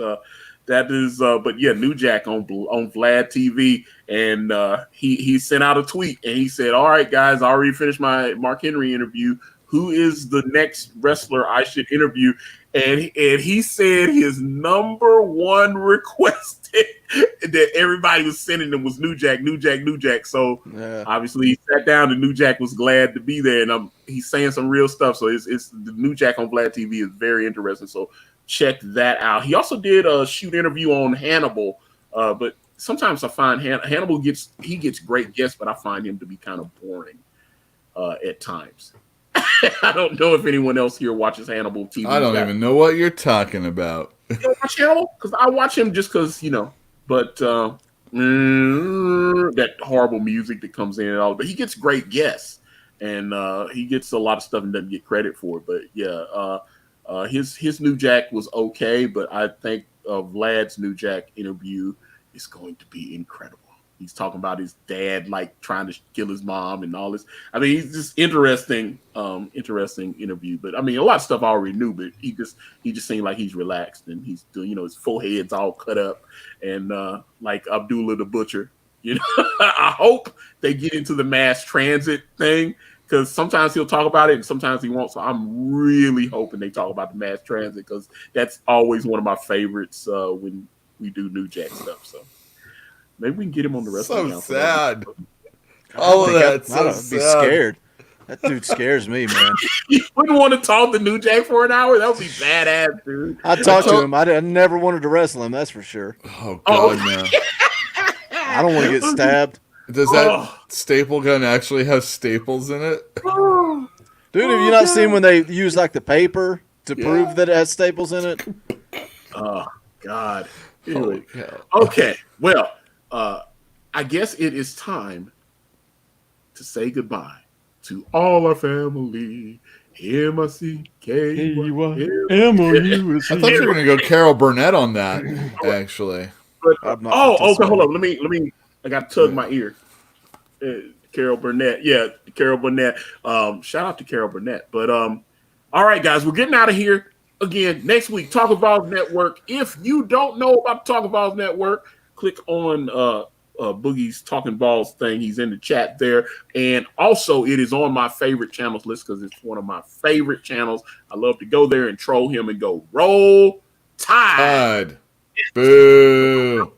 S1: that is, but yeah, New Jack on Vlad TV, and he sent out a tweet and he said, "All right, guys, I already finished my Mark Henry interview. Who is the next wrestler I should interview?" And he said his number one request that everybody was sending him was New Jack, New Jack, New Jack. So obviously he sat down and New Jack was glad to be there. And he's saying some real stuff. So it's the New Jack on Vlad TV is very interesting. So check that out. He also did a shoot interview on Hannibal. But sometimes I find Hannibal gets great guests, but I find him to be kind of boring at times. I don't know if anyone else here watches Hannibal TV.
S3: I don't even know what you're talking about.
S1: You don't watch Hannibal? Because I watch him just because, but that horrible music that comes in and all. But he gets great guests, and he gets a lot of stuff and doesn't get credit for it. But yeah, his New Jack was okay, but I think Vlad's New Jack interview is going to be incredible. He's talking about his dad, like trying to kill his mom and all this. I mean, he's just interesting interview. But I mean, a lot of stuff I already knew, but he just seemed like he's relaxed and he's doing, his forehead's all cut up and like Abdullah the Butcher. I hope they get into the mass transit thing because sometimes he'll talk about it and sometimes he won't. So I'm really hoping they talk about the mass transit because that's always one of my favorites when we do New Jack stuff. So. Maybe we can get him on the wrestling.
S3: So sad. All of that. So
S2: I'd be scared. That dude scares me, man.
S1: You wouldn't want to talk to New Jack for an hour? That would be badass, dude.
S2: I'd talk to him. I never wanted to wrestle him, that's for sure.
S3: Oh, God, no.
S2: I don't want to get stabbed.
S3: Does that staple gun actually have staples in it?
S2: Dude, have you not seen when they use like the paper to prove that it has staples in it?
S1: Oh, God. Anyway. Okay, well. I guess it is time to say goodbye to all our family. M-I-C-K-Y-M-O-U-S-E.
S3: I thought you were going to go Carol Burnett on that, actually.
S1: But, okay, hold on. Let me. I got to tug my ear. Carol Burnett. Yeah, Carol Burnett. Shout out to Carol Burnett. But all right, guys, we're getting out of here. Again, next week, Talk of Balls Network. If you don't know about Talk of Balls Network, click on Boogie's Talking Balls thing. He's in the chat there. And also, it is on my favorite channels list because it's one of my favorite channels. I love to go there and troll him and go, Roll Tide.
S3: Boo.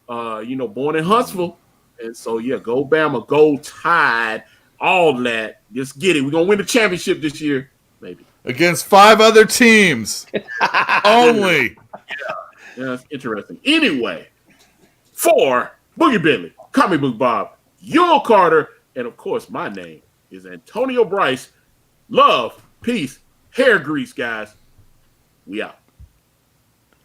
S1: Born in Huntsville. And so, yeah, go Bama, go Tide, all that. Just get it. We're going to win the championship this year, maybe.
S3: Against 5 other teams. Only.
S1: Yeah, that's interesting. Anyway, for Boogie Bentley, Comic Book Bob, Yule Carter, and of course, my name is Antonio Bryce. Love, peace, hair grease, guys. We out.